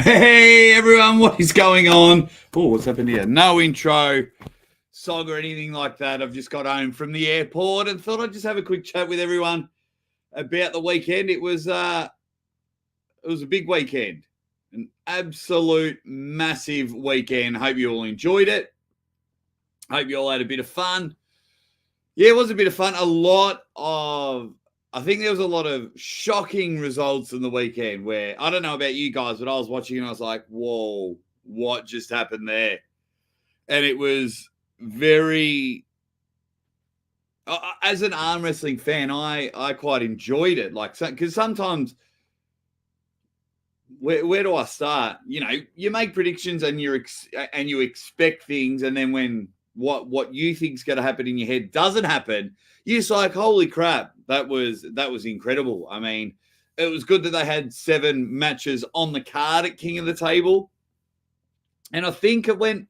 Hey everyone, what is going on? Oh, what's happened here? No intro song or anything like that. I've just got home from the airport and thought I'd just have a quick chat with everyone about the weekend. It was a big weekend, an absolute massive weekend. Hope you all enjoyed it. Hope you all had a bit of fun. Yeah, it was a bit of fun. I think there was a lot of shocking results in the weekend where, I don't know about you guys, but I was watching and I was like, whoa, what just happened there? And it was very, as an arm wrestling fan, I quite enjoyed it. Like, because sometimes, where do I start? You know, you make predictions and you expect things, and then when what you think's going to happen in your head doesn't happen, you're just like, holy crap, that was incredible. I mean, it was good that they had 7 matches on the card at King of the Table, and I think it went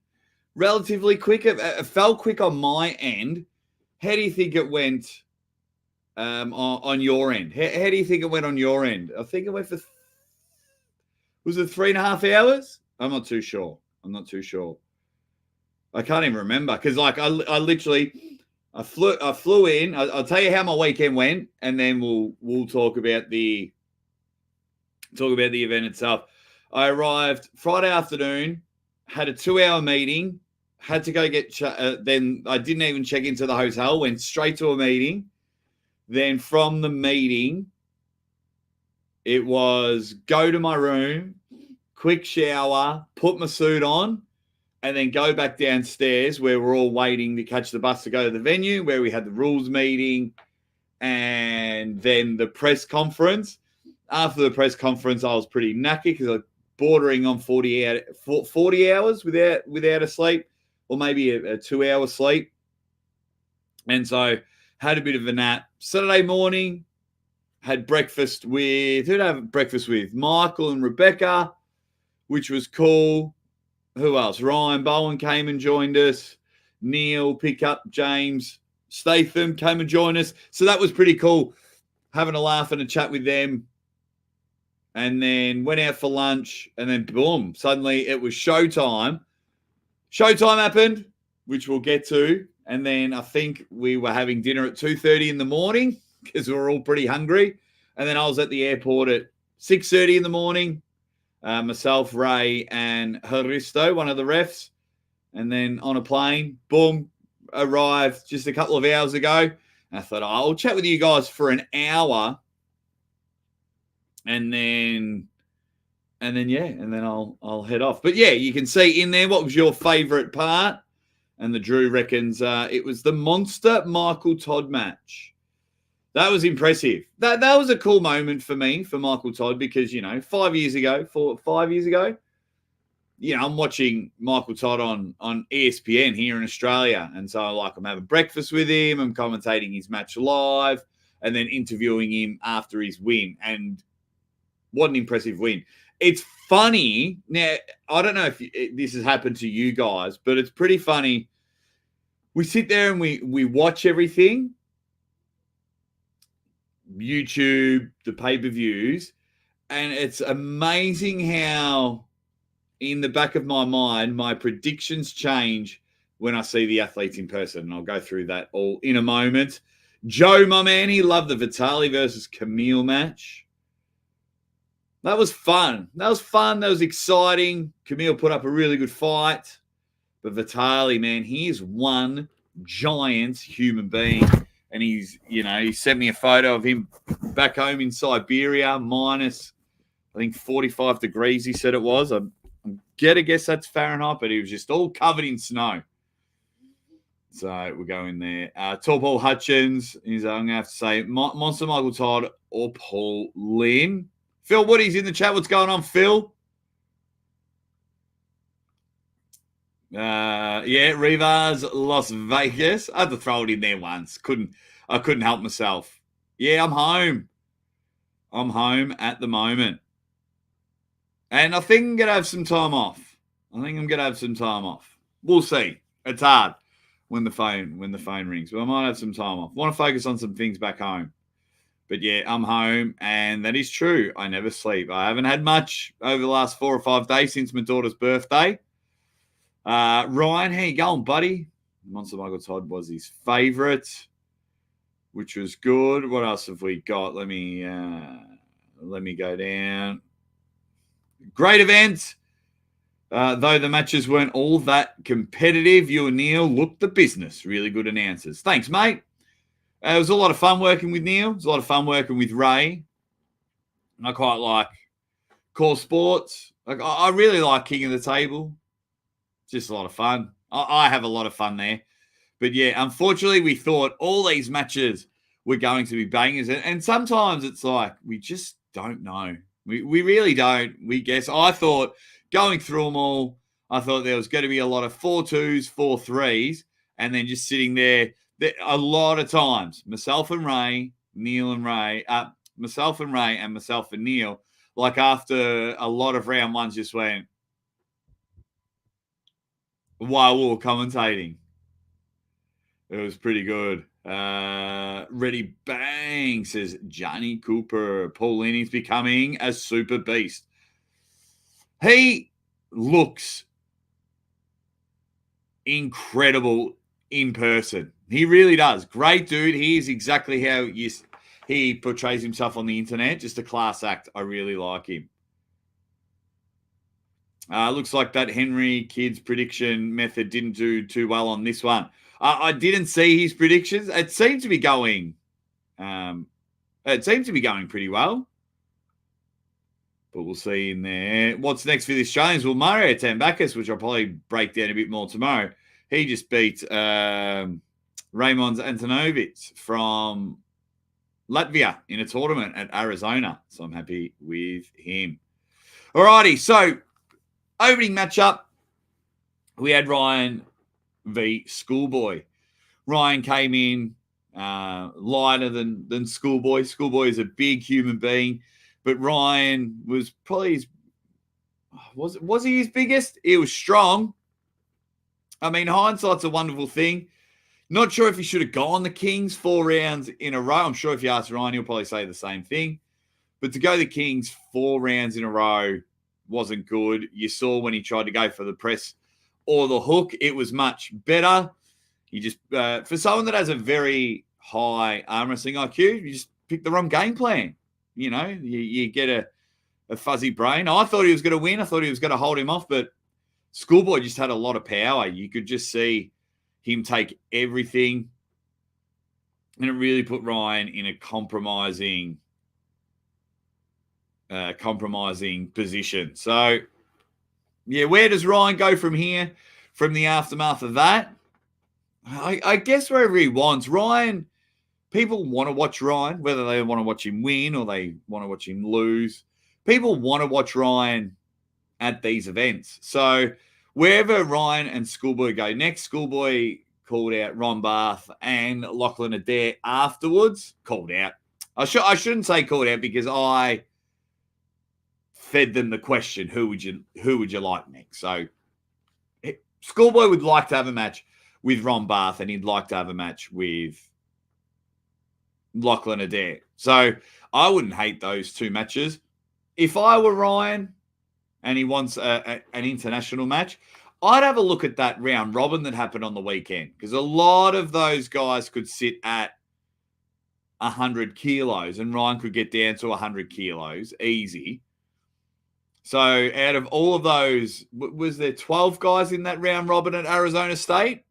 relatively quick. It felt quick on my end. How do you think it went on your end? How do you think it went on your end? I think it went for was it 3.5 hours? I'm not too sure. I can't even remember because, like, I literally flew in. I'll tell you how my weekend went, and then we'll talk about the event itself. I arrived Friday afternoon, had a 2-hour meeting, had to go get. Then I didn't even check into the hotel. Went straight to a meeting. Then from the meeting, it was go to my room, quick shower, put my suit on, and then go back downstairs where we're all waiting to catch the bus to go to the venue where we had the rules meeting and then the press conference. After the press conference, I was pretty knackered because I was bordering on 40 hours without a sleep, or maybe a 2-hour sleep. And so had a bit of a nap. Saturday morning, had breakfast with, who did I have breakfast with? Michael and Rebecca, which was cool. Who else? Ryan Bowen came and joined us. Neil, Pickup, James, Statham came and joined us. So that was pretty cool, having a laugh and a chat with them. And then went out for lunch, and then boom, suddenly it was showtime. Showtime happened, which we'll get to. And then I think we were having dinner at 2:30 in the morning because we were all pretty hungry. And then I was at the airport at 6:30 in the morning. Myself, Ray, and Haristo, one of the refs. And then on a plane, boom, arrived just a couple of hours ago. And I thought, I'll chat with you guys for an hour. And then I'll head off. But yeah, you can see in there, what was your favorite part? And the Drew reckons it was the Monster Michael Todd match. That was impressive. That was a cool moment for me, for Michael Todd, because, you know, 5 years ago, you know, I'm watching Michael Todd on ESPN here in Australia. And so, like, I'm having breakfast with him, I'm commentating his match live, and then interviewing him after his win. And what an impressive win. It's funny. Now, I don't know if this has happened to you guys, but it's pretty funny. We sit there and we watch everything, YouTube, the pay-per-views, and it's amazing how in the back of my mind, my predictions change when I see the athletes in person. And I'll go through that all in a moment. Joe, my man, he loved the Vitali versus Camille match. That was fun. That was exciting. Camille put up a really good fight. But Vitali, man, he is one giant human being. And he sent me a photo of him back home in Siberia, minus, I think, 45 degrees, he said it was. I'm going to guess that's Fahrenheit, but he was just all covered in snow. So we'll go in there. Tall Paul Hutchins, I'm going to have to say Monster Michael Todd or Paul Lynn. Phil Woody's in the chat. What's going on, Phil? Revas, Las Vegas. I had to throw it in there once. I couldn't help myself. Yeah, I'm home. I'm home at the moment. And I think I'm going to have some time off. We'll see. It's hard when the phone rings. But I might have some time off. I want to focus on some things back home. But yeah, I'm home, and that is true. I never sleep. I haven't had much over the last 4 or 5 days since my daughter's birthday. Ryan, how you going, buddy? Monster Michael Todd was his favourite, which was good. What else have we got? Let me go down. Great event. Though the matches weren't all that competitive, you and Neil looked the business. Really good announcers. Thanks, mate. It was a lot of fun working with Neil. It was a lot of fun working with Ray. And I quite like Core Sports. I really like King of the Table. Just a lot of fun. I have a lot of fun there. But yeah, unfortunately, we thought all these matches were going to be bangers. And sometimes it's like, we just don't know. We really don't. We guess. I thought going through them all, I thought there was going to be a lot of 4-2s, 4-3s, and then just sitting there. A lot of times, myself and Ray, myself and Ray, and myself and Neil, like after a lot of round ones, just went while we were commentating. It was pretty good. Ready bang, says Johnny Cooper. Paulini's becoming a super beast. He looks incredible in person. He really does. Great dude. He is exactly how he portrays himself on the internet. Just a class act. I really like him. Looks like that Henry Kidd's prediction method didn't do too well on this one. I didn't see his predictions. It seemed to be going. Pretty well. But we'll see in there. What's next for the Australians? Well, Mario Tambakis, which I'll probably break down a bit more tomorrow. He just beat Raymond Antonovic from Latvia in a tournament at Arizona. So I'm happy with him. All righty. So opening matchup, we had Ryan v. Schoolboy. Ryan came in lighter than Schoolboy. Schoolboy is a big human being, but Ryan was probably was he his biggest? He was strong. I mean, hindsight's a wonderful thing. Not sure if he should have gone the Kings 4 rounds in a row. I'm sure if you ask Ryan, he'll probably say the same thing. But to go the Kings 4 rounds in a row wasn't good. You saw when he tried to go for the press or the hook, it was much better. You just, for someone that has a very high arm wrestling IQ, you just pick the wrong game plan. You know, you get a fuzzy brain. I thought he was going to win. I thought he was going to hold him off, but Schoolboy just had a lot of power. You could just see him take everything, and it really put Ryan in a compromising position. So, yeah, where does Ryan go from here, from the aftermath of that? I guess wherever he wants. Ryan, people want to watch Ryan, whether they want to watch him win or they want to watch him lose. People want to watch Ryan at these events. So wherever Ryan and Schoolboy go next, Schoolboy called out Ron Barth and Lachlan Adair afterwards. Called out. I shouldn't say called out because I fed them the question, who would you like next? So Schoolboy would like to have a match with Ron Barth, and he'd like to have a match with Lachlan Adair. So I wouldn't hate those 2 matches. If I were Ryan and he wants an international match, I'd have a look at that round robin that happened on the weekend, because a lot of those guys could sit at 100 kilos and Ryan could get down to 100 kilos easy. So out of all of those, was there 12 guys in that round robin at Arizona State?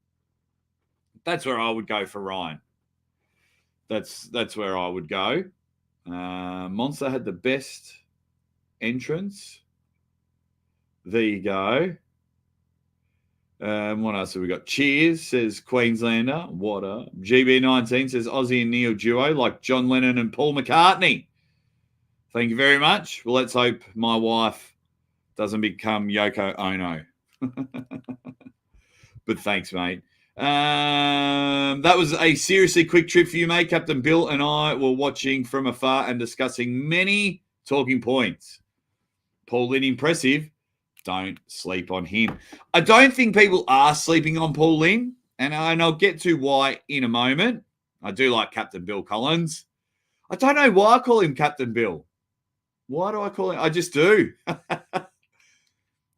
That's where I would go for Ryan. That's where I would go. Monster had the best entrance. There you go. What else have we got? Cheers, says Queenslander. What up? GB19 says Aussie and Neil duo like John Lennon and Paul McCartney. Thank you very much. Well, let's hope my wife doesn't become Yoko Ono. But thanks, mate. That was a seriously quick trip for you, mate. Captain Bill and I were watching from afar and discussing many talking points. Paul Lynn, impressive. Don't sleep on him. I don't think people are sleeping on Paul Lynn, and I'll get to why in a moment. I do like Captain Bill Collins. I don't know why I call him Captain Bill. Why do I call him? I just do.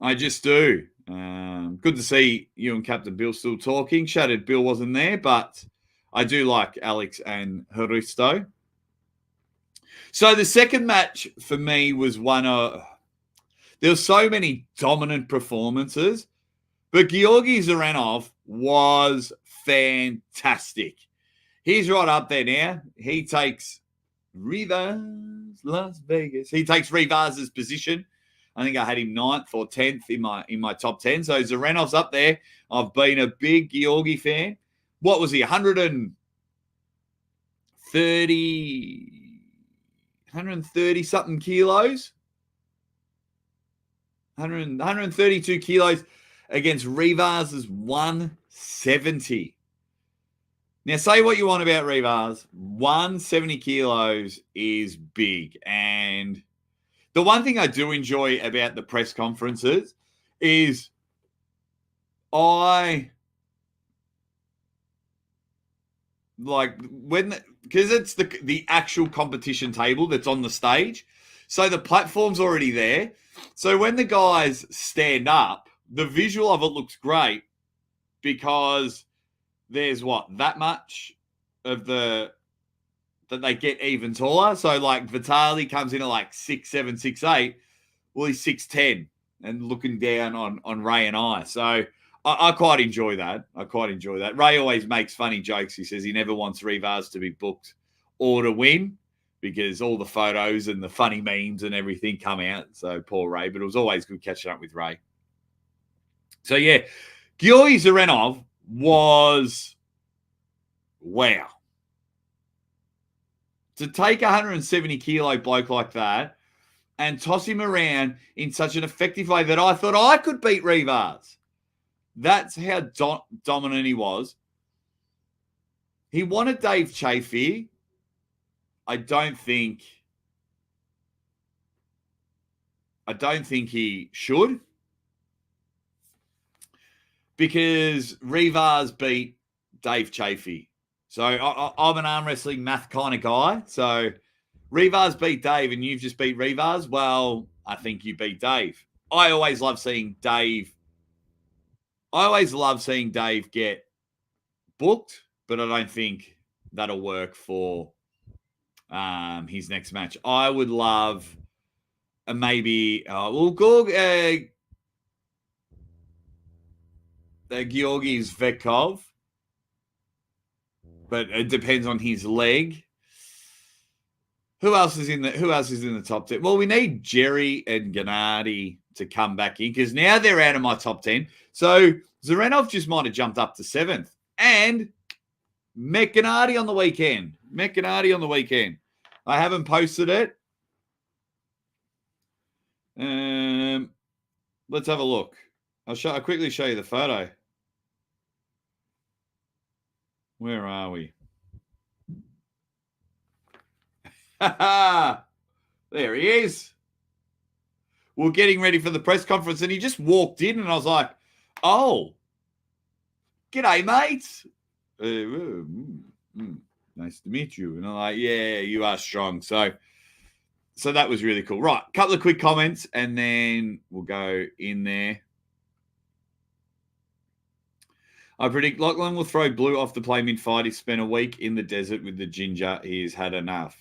I just do. Good to see you and Captain Bill still talking. Shattered Bill wasn't there, but I do like Alex and Hristo. So the second match for me was one of... There were so many dominant performances, but Georgi Zurinov was fantastic. He's right up there now. He takes Revas, Las Vegas. He takes Revas' position. I think I had him 9th or 10th in my top 10. So Zurinov's up there. I've been a big Georgi fan. What was he? 130 something kilos. 132 kilos against Revas' 170. Now, say what you want about Revas. 170 kilos is big. And the one thing I do enjoy about the press conferences is because it's the actual competition table that's on the stage. So the platform's already there. So when the guys stand up, the visual of it looks great because there's that much of that they get even taller. So like Vitali comes in at 6'7", 6'8". Well, he's 6'10" and looking down on Ray and I. So I quite enjoy that. Ray always makes funny jokes. He says he never wants Revas to be booked or to win because all the photos and the funny memes and everything come out. So poor Ray, but it was always good catching up with Ray. So yeah, Georgi Zurinov was wow. To take a 170 kilo bloke like that and toss him around in such an effective way that I thought I could beat Revas. That's how dominant he was. He wanted Dave Chaffee. I don't think he should, because Revas beat Dave Chaffee. So I'm an arm wrestling math kind of guy. So Revas beat Dave and you've just beat Revas. Well, I think you beat Dave. I always love seeing Dave get booked, but I don't think that'll work for his next match. I would love maybe Georgi Zvetkov, but it depends on his leg. Who else is in the top 10? Well, we need Jerry and Gennady to come back in because now they're out of my top 10. So Zurinov just might have jumped up to 7th. And Gennady on the weekend. I haven't posted it. Let's have a look. I'll quickly show you the photo. Where are we? There he is. We're getting ready for the press conference, and he just walked in, and I was like, "Oh, g'day, mates. Nice to meet you." And I'm like, "Yeah, you are strong." So that was really cool. Right, couple of quick comments, and then we'll go in there. I predict Lachlan will throw Blue off the play mid-fight. He spent a week in the desert with the ginger. He's had enough.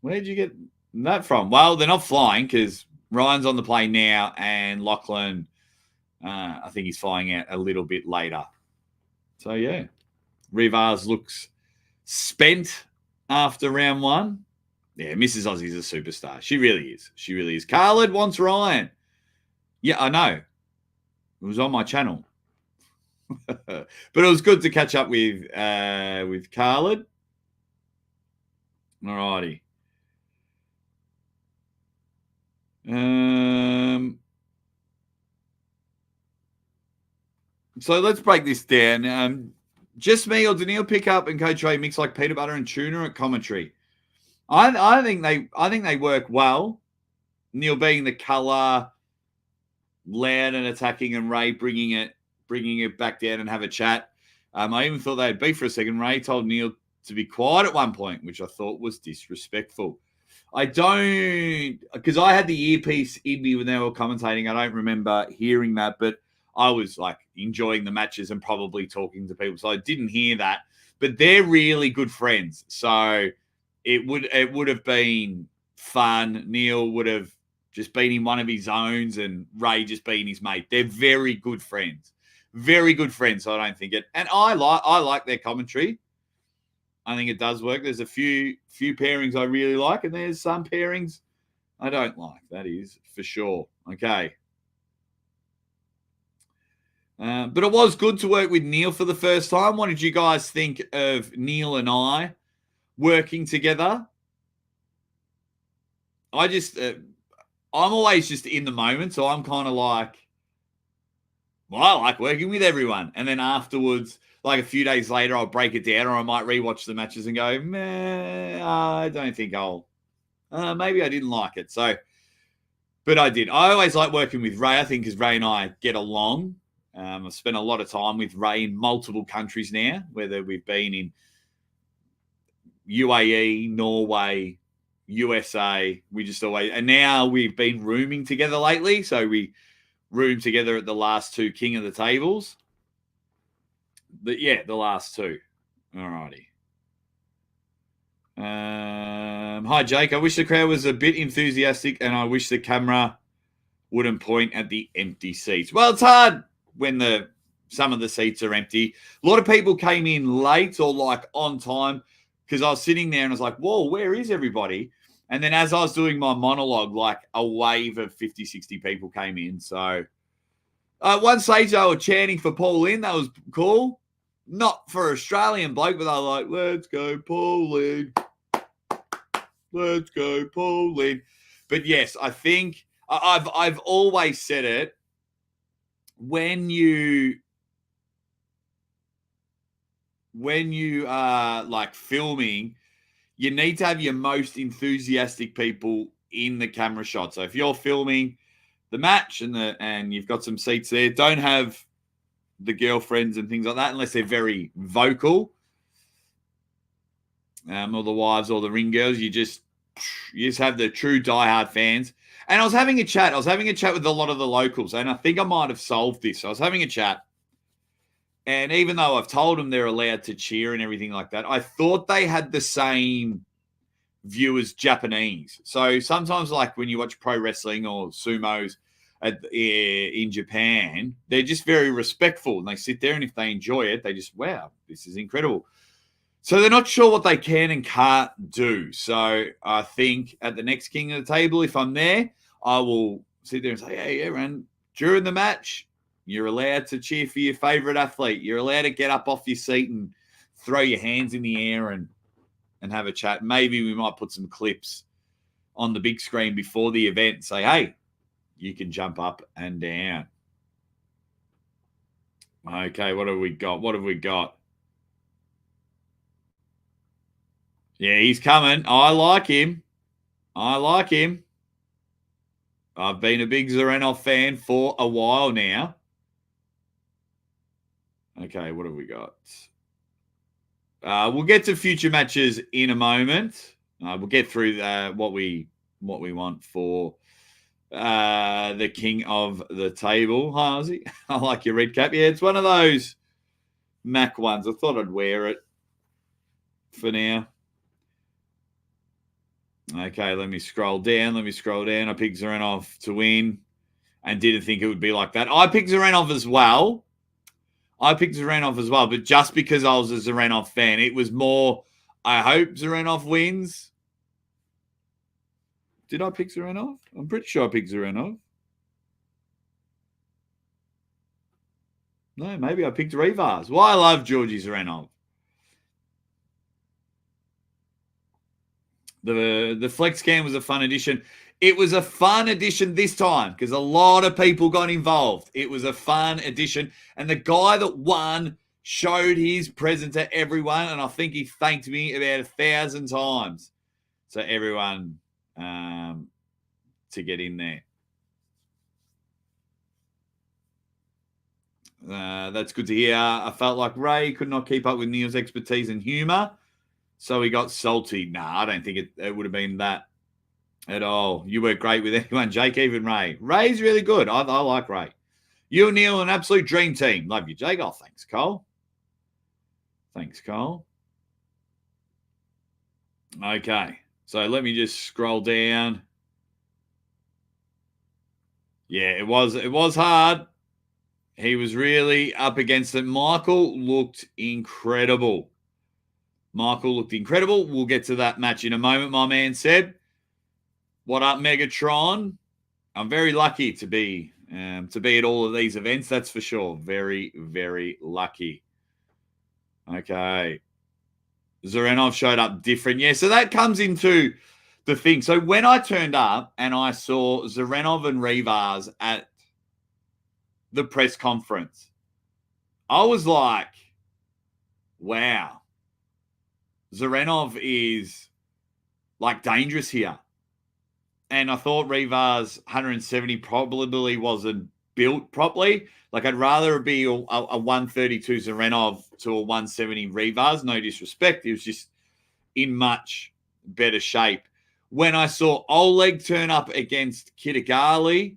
Where did you get that from? Well, they're not flying because Ryan's on the plane now, and Lachlan, I think he's flying out a little bit later. So, yeah. Revas looks spent after round 1. Yeah, Mrs. Aussie's a superstar. She really is. Khaled wants Ryan. Yeah, I know. It was on my channel. But it was good to catch up with Khaled. Alrighty. So let's break this down. Just me or Daniil pick up and Coach Ray mix like peanut butter and tuna at commentary? I think they work well. Neil being the color, loud and attacking, and Ray bringing it back down and have a chat. I even thought they'd beef for a second. Ray told Neil to be quiet at one point, which I thought was disrespectful. I don't, because I had the earpiece in me when they were commentating. I don't remember hearing that, but I was like enjoying the matches and probably talking to people, so I didn't hear that. But they're really good friends, so it would have been fun. Neil would have just been in one of his zones, and Ray just being his mate. They're very good friends, very good friends. So I don't think it. And I like their commentary. I think it does work. There's a few pairings I really like, and there's some pairings I don't like. That is for sure. Okay. But it was good to work with Neil for the first time. What did you guys think of Neil and I working together? I'm always just in the moment, so I'm kind of like, well, I like working with everyone. And then afterwards, like a few days later, I'll break it down, or I might rewatch the matches and go, meh, I don't think maybe I didn't like it. So, but I did. I always like working with Ray, I think, because Ray and I get along. I've spent a lot of time with Ray in multiple countries now, whether we've been in UAE, Norway, USA. We just always, and now we've been rooming together lately. So we roomed together at the last two King of the Tables. The last two. All righty. Hi, Jake. I wish the crowd was a bit enthusiastic, and I wish the camera wouldn't point at the empty seats. Well, it's hard when some of the seats are empty. A lot of people came in late or like on time, because I was sitting there and I was like, whoa, where is everybody? And then as I was doing my monologue, like a wave of 50, 60 people came in. So one stage they were chanting for Paul Lynn. That was cool. Not for Australian bloke, but they were like, let's go Paul Lynn. Let's go Paul Lynn. But yes, I think I've always said it. When you are like filming, you need to have your most enthusiastic people in the camera shot. So if you're filming the match and you've got some seats there, don't have the girlfriends and things like that unless they're very vocal, or the wives or the ring girls. You just have the true diehard fans. And I was having a chat with a lot of the locals, and I think I might have solved this. I was having a chat, and even though I've told them they're allowed to cheer and everything like that, I thought they had the same view as Japanese. So sometimes, like when you watch pro wrestling or sumos in Japan, they're just very respectful, and they sit there, and if they enjoy it, they just, wow, this is incredible. So they're not sure what they can and can't do. So I think at the next King of the Table, if I'm there, I will sit there and say, hey, everyone, during the match, you're allowed to cheer for your favorite athlete. You're allowed to get up off your seat and throw your hands in the air and have a chat. Maybe we might put some clips on the big screen before the event and say, hey, you can jump up and down. Okay, what have we got? Yeah, he's coming. I like him. I've been a big Zurinov fan for a while now. Okay, what have we got? We'll get to future matches in a moment. We'll get through what we want for the King of the Table. Hi, Ozzy. I like your red cap. Yeah, it's one of those Mac ones. I thought I'd wear it for now. Okay, let me scroll down. I picked Zurinov to win and didn't think it would be like that. I picked Zurinov as well. But just because I was a Zurinov fan, it was more, I hope Zurinov wins. Did I pick Zurinov? I'm pretty sure I picked Zurinov. No, maybe I picked Revas. Well, I love Georgi Zurinov. The Flex Cam was a fun addition. It was a fun addition this time because a lot of people got involved. It was a fun addition. And the guy that won showed his present to everyone. And I think he thanked me about 1,000 times. So everyone to get in there. That's good to hear. I felt like Ray could not keep up with Neil's expertise and humor. So he got salty. Nah, I don't think it would have been that at all. You work great with anyone, Jake, even Ray. Ray's really good. I like Ray. You and Neil, an absolute dream team. Love you, Jake. Oh, thanks, Cole. Thanks, Cole. Okay, so let me just scroll down. Yeah, it was hard. He was really up against it. Michael looked incredible. We'll get to that match in a moment, my man said. What up, Megatron? I'm very lucky to be at all of these events, that's for sure. Very, very lucky. Okay. Zurinov showed up different. Yeah, so that comes into the thing. So when I turned up and I saw Zurinov and Revas at the press conference, I was like, wow. Zurinov is like dangerous here. And I thought Revas 170 probably wasn't built properly. Like, I'd rather be a 132 Zurinov to a 170 Revas. No disrespect. He was just in much better shape. When I saw Oleg turn up against Kitagali,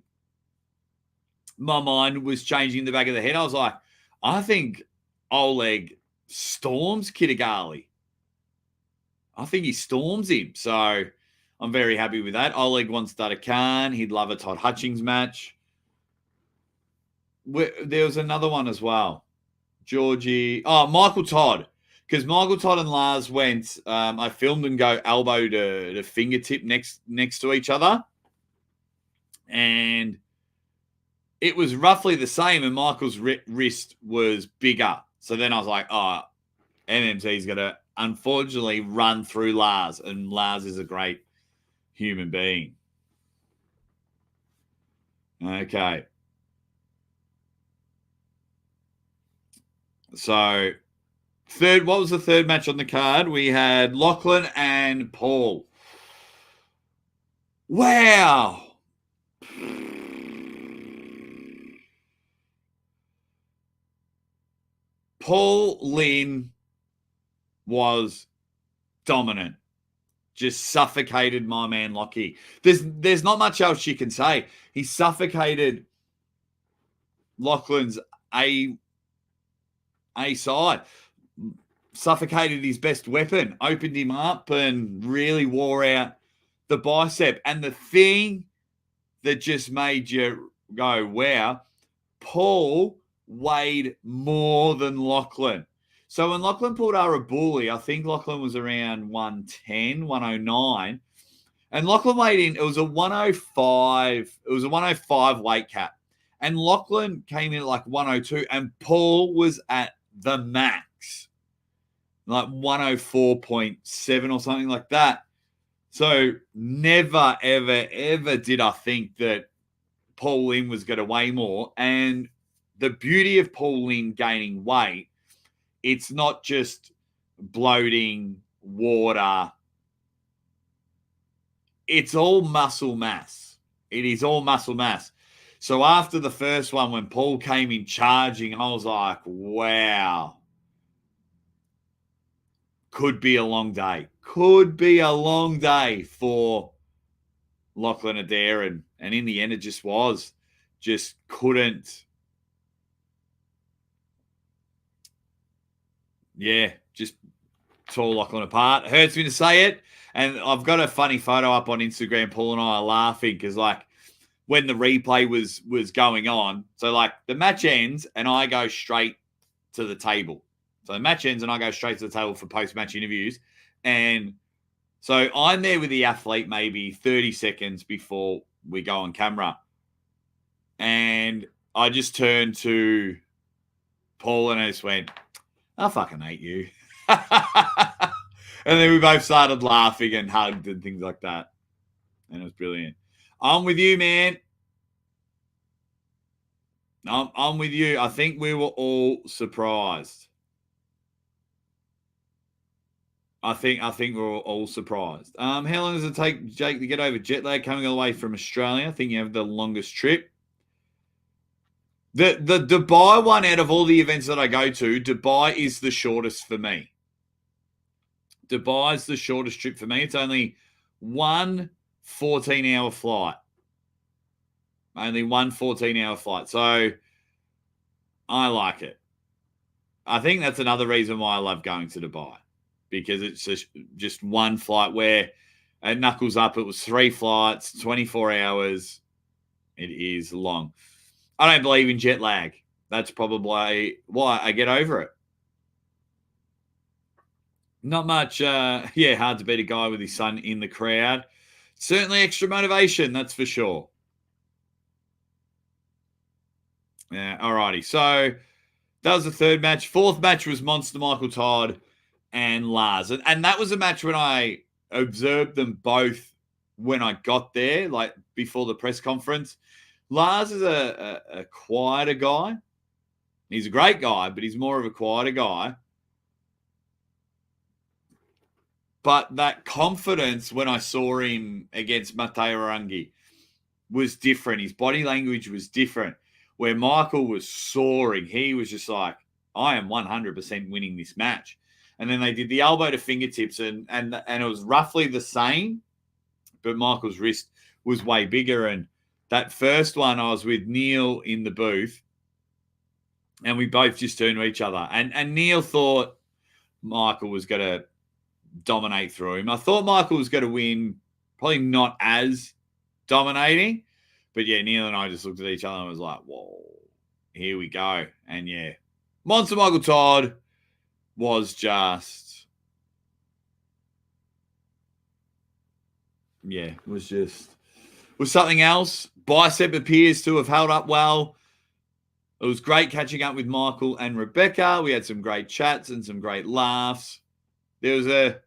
my mind was changing in the back of the head. I was like, I think Oleg storms Kitagali. I think he storms him. So I'm very happy with that. Oleg wants Dada Khan. He'd love a Todd Hutchings match. There was another one as well. Georgie. Oh, Michael Todd. Because Michael Todd and Lars went, I filmed them go elbow to fingertip next to each other. And it was roughly the same, and Michael's wrist was bigger. So then I was like, oh, MMT's going to unfortunately run through Lars, and Lars is a great human being. Okay. So, what was the third match on the card? We had Lachlan and Paul. Wow. Paul Lynn was dominant. Just suffocated my man Lockie. There's not much else you can say. He suffocated Lachlan's A side. Suffocated his best weapon. Opened him up and really wore out the bicep. And the thing that just made you go, wow, Paul weighed more than Lachlan. So when Lachlan pulled Arabuli, I think Lachlan was around 110, 109. And Lachlan weighed in, it was a 105. It was a 105 weight cap. And Lachlan came in at like 102. And Paul was at the max. Like 104.7 or something like that. So never, ever, ever did I think that Paul Lynn was going to weigh more. And the beauty of Paul Lynn gaining weight, it's not just bloating, water. It's all muscle mass. It is all muscle mass. So after the first one, when Paul came in charging, I was like, wow. Could be a long day. Could be a long day for Lachlan Adair. And in the end, it just was. Just couldn't. Yeah, just tore Lachlan apart. It hurts me to say it. And I've got a funny photo up on Instagram. Paul and I are laughing because, like, when the replay was going on, so, like, the match ends and I go straight to the table. So the match ends and I go straight to the table for post-match interviews. And so I'm there with the athlete maybe 30 seconds before we go on camera. And I just turned to Paul and I just went, I fucking hate you. And then we both started laughing and hugged and things like that. And it was brilliant. I'm with you, man. I'm with you. I think we were all surprised. I think we were all surprised. How long does it take Jake to get over jet lag coming all the way from Australia? I think you have the longest trip. The Dubai one, out of all the events that I go to, Dubai is the shortest for me. Dubai's the shortest trip for me. It's only one 14-hour flight. Only one 14-hour flight. So I like it. I think that's another reason why I love going to Dubai, because it's just one flight where at Knuckles Up, it was 3 flights, 24 hours. It is long. I don't believe in jet lag. That's probably why I get over it. Not much, hard to beat a guy with his son in the crowd. Certainly extra motivation, that's for sure. Yeah, alrighty. So that was the third match. Fourth match was Monster Michael Todd and Lars. And that was a match when I observed them both when I got there, like before the press conference. Lars is a quieter guy. He's a great guy, but he's more of a quieter guy. But that confidence when I saw him against Mateo Arangi was different. His body language was different. Where Michael was soaring, he was just like, I am 100% winning this match. And then they did the elbow to fingertips, and it was roughly the same, but Michael's wrist was way bigger. And that first one, I was with Neil in the booth, and we both just turned to each other. And Neil thought Michael was going to dominate through him. I thought Michael was going to win, probably not as dominating. But yeah, Neil and I just looked at each other and was like, whoa, here we go. And yeah, Monster Michael Todd was just, was something else. Bicep appears to have held up well. It was great catching up with Michael and Rebecca. We had some great chats and some great laughs. There was a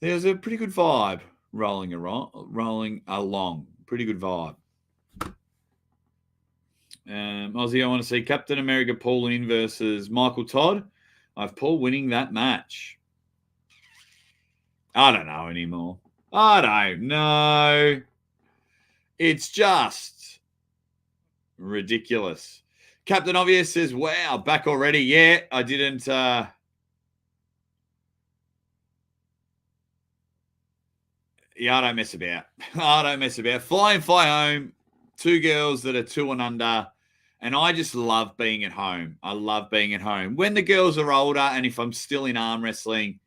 pretty good vibe rolling along. Pretty good vibe. Aussie, I want to see Captain America Paul Lynn versus Michael Todd. I have Paul winning that match. I don't know anymore. I don't know. It's just ridiculous. Captain Obvious says, wow, back already. Yeah, I didn't... Yeah, I don't mess about. Fly and fly home. 2 girls that are 2 and under. And I just love being at home. I love being at home. When the girls are older, and if I'm still in arm wrestling,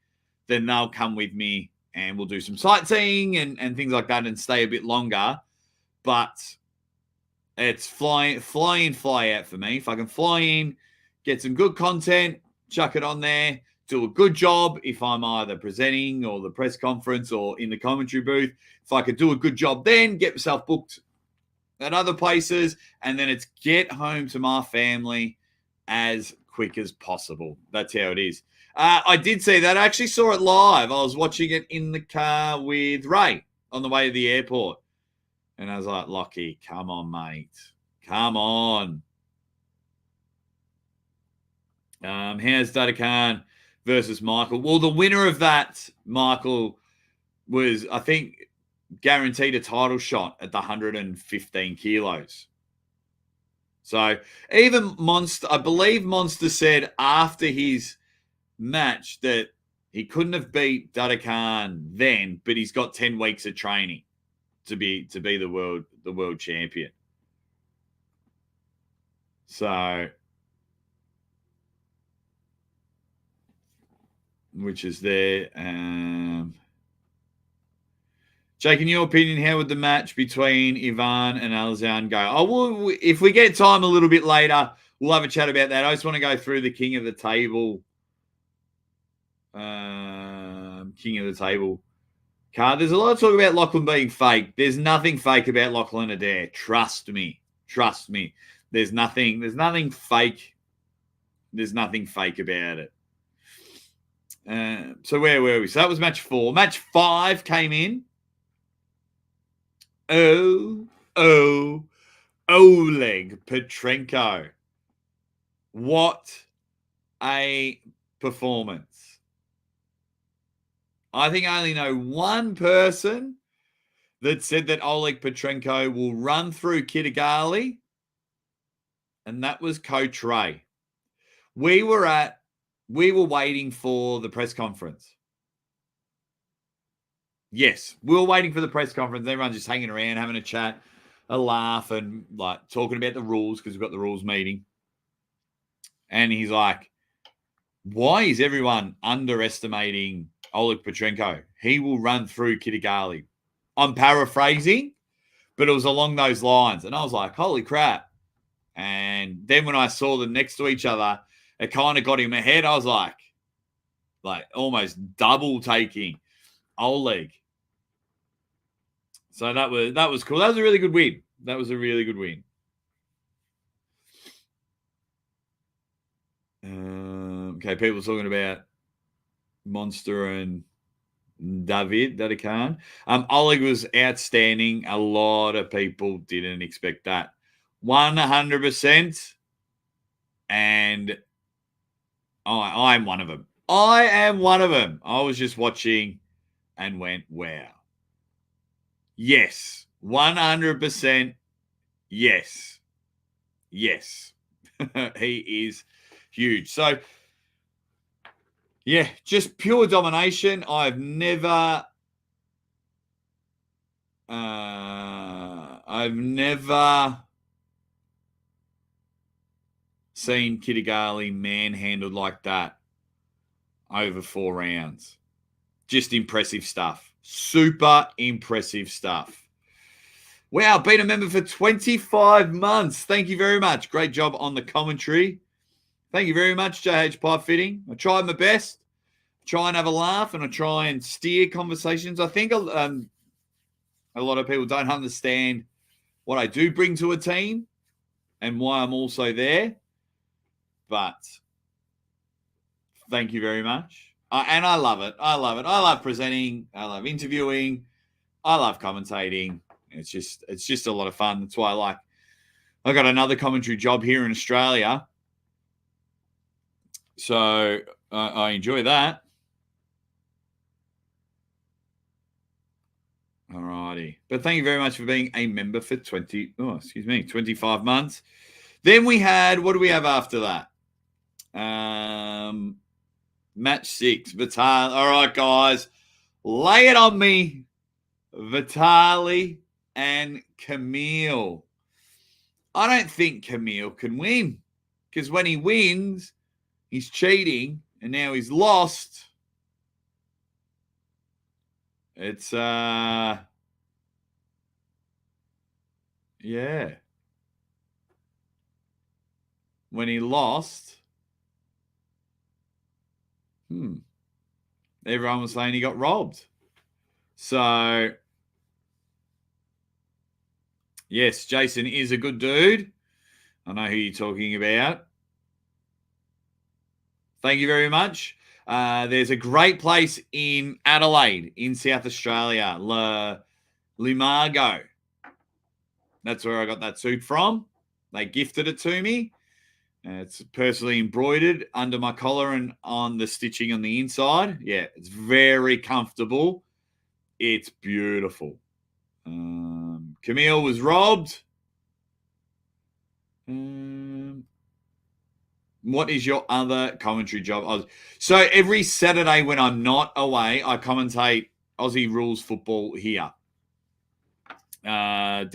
then they'll come with me and we'll do some sightseeing and things like that and stay a bit longer. But it's fly in, fly out for me. If I can fly in, get some good content, chuck it on there, do a good job if I'm either presenting or the press conference or in the commentary booth. If I could do a good job then, get myself booked at other places, and then it's get home to my family as quick as possible. That's how it is. I did see that. I actually saw it live. I was watching it in the car with Ray on the way to the airport. And I was like, Lockie, come on, mate. Come on. How's Dadakan versus Michael? Well, the winner of that, Michael, was, I think, guaranteed a title shot at the 115 kilos. So even Monster, I believe Monster said after his match that he couldn't have beat Dadakan then, but he's got 10 weeks of training to be the world champion. So, which is there. Jake, in your opinion, how would the match between Ivan and Alazan go? Oh, well, if we get time a little bit later, we'll have a chat about that. I just want to go through the King of the Table. Card. There's a lot of talk about Lachlan being fake. There's nothing fake about Lachlan Adair. Trust me. There's nothing fake. There's nothing fake about it. So where were we? So that was match 4. Match 5 came in. Oleg Petrenko. What a performance. I think I only know one person that said that Oleg Petrenko will run through Kitagali, and that was Coach Ray. We were at we were waiting for the press conference. Yes, we were waiting for the press conference. Everyone's just hanging around, having a chat, a laugh, and like talking about the rules because we've got the rules meeting. And he's like, why is everyone underestimating Oleg Petrenko? He will run through Kitagali. I'm paraphrasing, but it was along those lines. And I was like, holy crap. And then when I saw them next to each other, it kind of got in my head. I was like almost double taking Oleg. So that was cool. That was a really good win. That was a really good win. Okay, people talking about Monster and David Dadakan. Oleg was outstanding. A lot of people didn't expect that. 100%. And I'm one of them. I am one of them. I was just watching and went, wow. Yes. 100%. Yes. Yes. He is huge. So, yeah, just pure domination. I've never seen Kitagali manhandled like that over 4 rounds. Just impressive stuff. Super impressive stuff. Wow, been a member for 25 months. Thank you very much. Great job on the commentary. Thank you very much, JH Pipe Fitting. I tried my best. Try and have a laugh, and I try and steer conversations. I think a lot of people don't understand what I do bring to a team and why I'm also there. But thank you very much. And I love it. I love it. I love presenting. I love interviewing. I love commentating. It's just a lot of fun. That's why I got another commentary job here in Australia. So I enjoy that. All righty. But thank you very much for being a member for 25 months. Then we had, what do we have after that? Match 6, Vitali. All right, guys. Lay it on me. Vitali and Camille. I don't think Camille can win because when he wins, he's cheating, and now he's lost. It's, yeah. When he lost, everyone was saying he got robbed. So, yes, Jason is a good dude. I know who you're talking about. Thank you very much. There's a great place in Adelaide, in South Australia, Limago. That's where I got that suit from. They gifted it to me. It's personally embroidered under my collar and on the stitching on the inside. Yeah, it's very comfortable. It's beautiful. Camille was robbed. What is your other commentary job? So every Saturday when I'm not away, I commentate Aussie rules football here. Down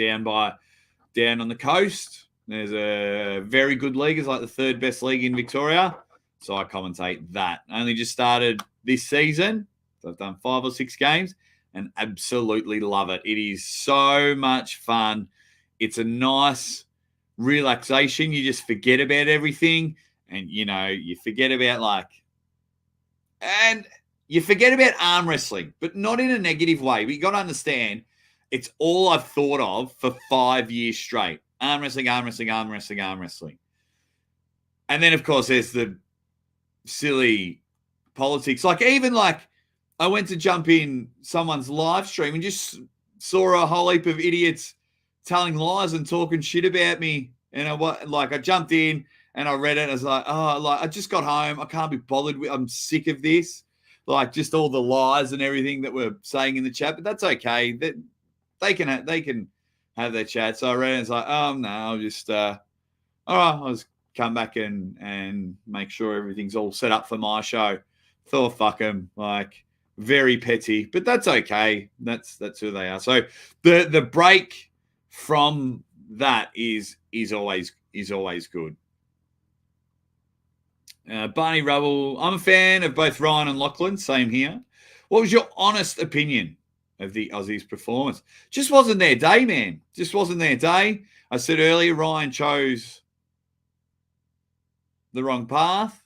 on the coast. There's a very good league. It's like the 3rd best league in Victoria. So I commentate that. I only just started this season. So I've done 5 or 6 games and absolutely love it. It is so much fun. It's a nice relaxation. You just forget about everything. And, you forget about and you forget about arm wrestling, but not in a negative way. But you got to understand, it's all I've thought of for 5 years straight. Arm wrestling, arm wrestling, arm wrestling, arm wrestling. And then, of course, there's the silly politics. I went to jump in someone's live stream and just saw a whole heap of idiots telling lies and talking shit about me. And I jumped in and I read it. And I was like, I just got home. I can't be bothered with. I'm sick of this. Just all the lies and everything that we're saying in the chat. But that's okay. They can have their chat. So I read it and it's like, no, I'll just, all right, I'll just come back and make sure everything's all set up for my show. Thought, fuck them, like very petty, but that's okay. That's who they are. So the break from that is always good. Barney Rubble, I'm a fan of both Ryan and Lachlan. Same here. What was your honest opinion of the Aussies' performance? Just wasn't their day, man. Just wasn't their day. I said earlier, Ryan chose the wrong path.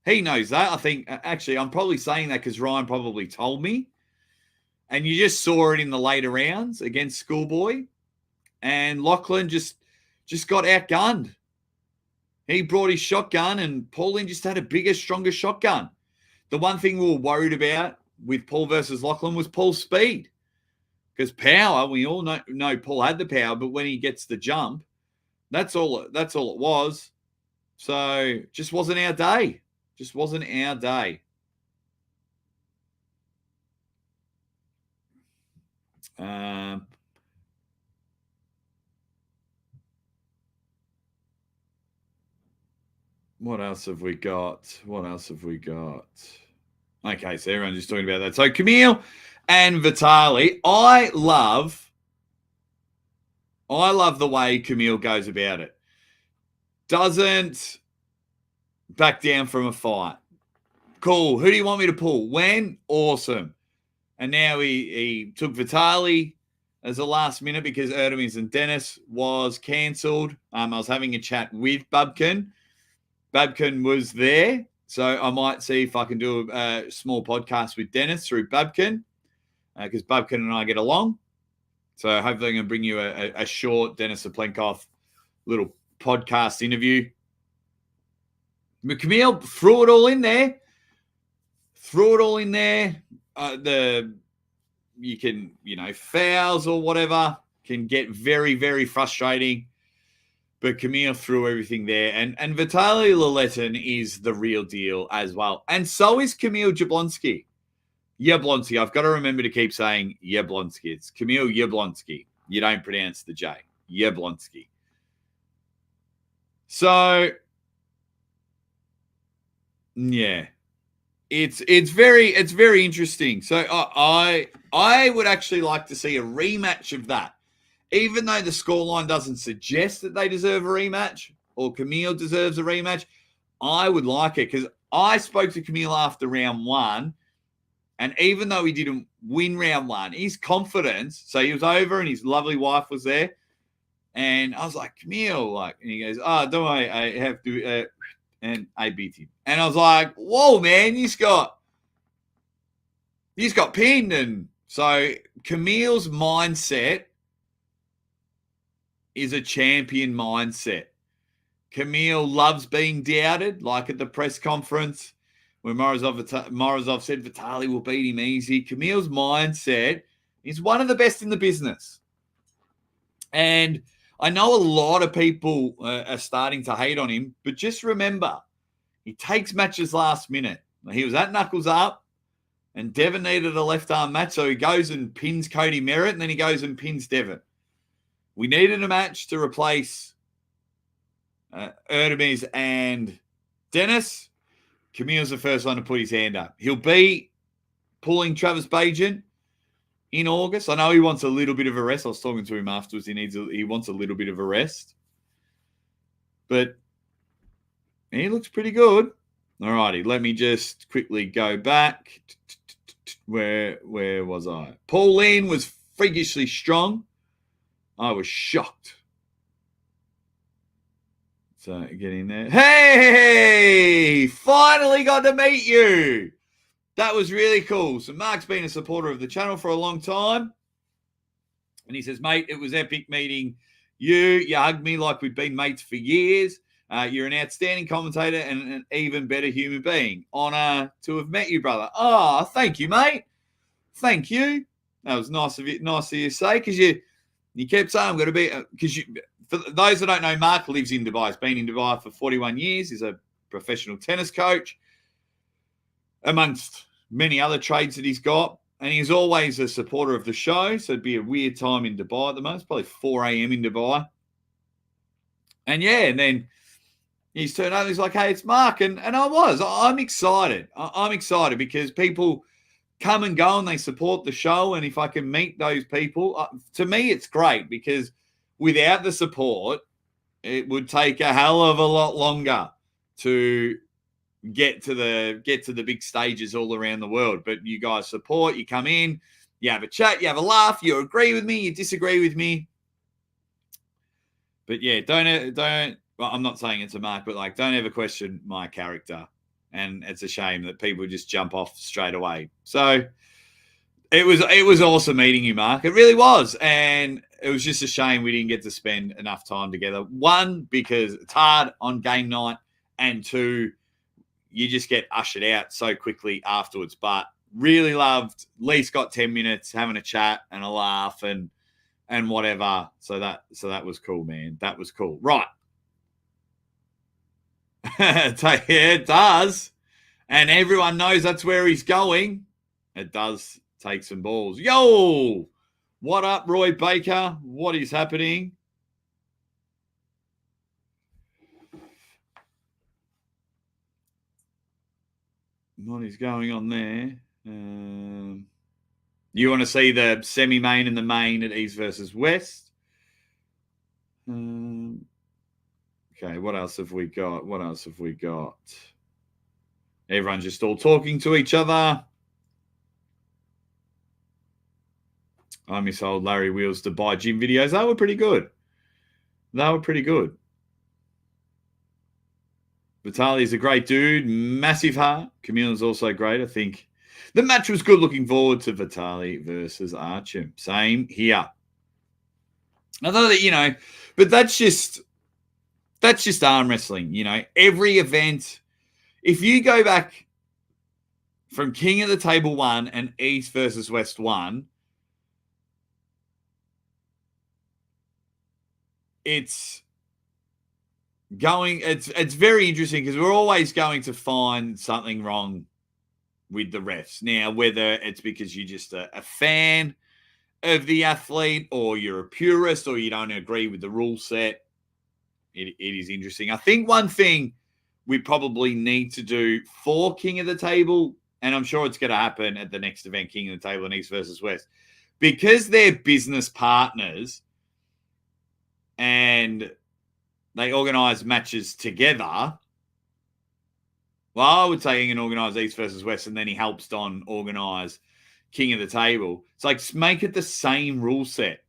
He knows that. I think, actually, I'm probably saying that because Ryan probably told me. And you just saw it in the later rounds against Schoolboy. And Lachlan just got outgunned. He brought his shotgun, and Paul Lynn just had a bigger, stronger shotgun. The one thing we were worried about with Paul versus Lachlan was Paul's speed. Because power, we all know Paul had the power, but when he gets the jump, that's all it was. So just wasn't our day. Just wasn't our day. What else have we got? Okay, so everyone's just talking about that. So Camille and Vitali, I love the way Camille goes about it. Doesn't back down from a fight. Cool. Who do you want me to pull? When? Awesome. And now he took Vitali as a last minute because Artyom and Dennis was cancelled. I was having a chat with Bubkin. Bubkin was there. So I might see if I can do a small podcast with Dennis through Bubkin because Bubkin and I get along. So hopefully I'm going to bring you a short Dennis Zaplenkov little podcast interview. But Camille threw it all in there. Fouls or whatever can get very, very frustrating. But Camille threw everything there. And Vitali Larratt is the real deal as well. And so is Camille Jablonski. Yablonski. I've got to remember to keep saying Yablonski. It's Camille Yablonski. You don't pronounce the J. Yablonski. So, yeah. It's very interesting. So I would actually like to see a rematch of that. Even though the scoreline doesn't suggest that they deserve a rematch or Camille deserves a rematch, I would like it because I spoke to Camille after round one, and even though he didn't win round one, his confidence, so he was over and his lovely wife was there, and I was like, Camille, and he goes, oh, don't worry, I have to, and I beat him. And I was like, whoa, man, he's got pinned. And so Camille's mindset is a champion mindset. Camille loves being doubted, like at the press conference when Morozov said Vitali will beat him easy. Camille's mindset is one of the best in the business. And I know a lot of people are starting to hate on him, but just remember, he takes matches last minute. He was at Knuckles Up, and Devon needed a left-arm match, so he goes and pins Cody Merritt, and then he goes and pins Devon. We needed a match to replace Artyom and Dennis. Camille's the first one to put his hand up. He'll be pulling Travis Bajan in August. I know he wants a little bit of a rest. I was talking to him afterwards. He wants a little bit of a rest. But he looks pretty good. All righty, let me just quickly go back. Where was I? Paul Lynn was freakishly strong. I was shocked. So get in there. Hey, finally got to meet you. That was really cool. So Mark's been a supporter of the channel for a long time. And he says, mate, it was epic meeting you. You hugged me like we've been mates for years. You're an outstanding commentator and an even better human being. Honor to have met you, brother. Oh, thank you, mate. Thank you. That was nice of you to say, because you kept saying I'm going to be, because for those that don't know, Mark lives in Dubai. He's been in Dubai for 41 years. He's a professional tennis coach, amongst many other trades that he's got. And he's always a supporter of the show. So it'd be a weird time in Dubai at the moment. It's probably 4 a.m. in Dubai. And yeah, and then He's turned up. He's like, "Hey, it's Mark," and I'm excited. I'm excited because people come and go and they support the show. And if I can meet those people, to me, it's great because without the support, it would take a hell of a lot longer to get to the big stages all around the world. But you guys support, you come in, you have a chat, you have a laugh, you agree with me, you disagree with me. But yeah, don't. Well, I'm not saying it's a mark, but like, don't ever question my character. And it's a shame that people just jump off straight away. So it was awesome meeting you, Mark. It really was. And it was just a shame we didn't get to spend enough time together. One, because it's hard on game night. And two, you just get ushered out so quickly afterwards. But really loved, at least got 10 minutes having a chat and a laugh and whatever. So that was cool, man. That was cool. Right. Yeah, it does. And everyone knows that's where he's going. It does take some balls. Yo! What up, Roy Baker? What is happening? What is going on there? You want to see the semi-main and the main at East versus West? Okay, what else have we got? Everyone's just all talking to each other. I miss old Larry Wheels to buy gym videos. They were pretty good. Vitali's a great dude. Massive heart. Camille is also great. I think the match was good. Looking forward to Vitali versus Artyom. Same here. I thought that, but that's just arm wrestling. Every event, if you go back from King of the Table 1 and East versus West 1, it's very interesting because we're always going to find something wrong with the refs. Now, whether it's because you're just a fan of the athlete or you're a purist or you don't agree with the rule set, it is interesting. I think one thing we probably need to do for King of the Table, and I'm sure it's going to happen at the next event, King of the Table and East versus West, because they're business partners and they organise matches together. Well, I would say he can organise East versus West, and then he helps Don organise King of the Table. It's like, make it the same rule set.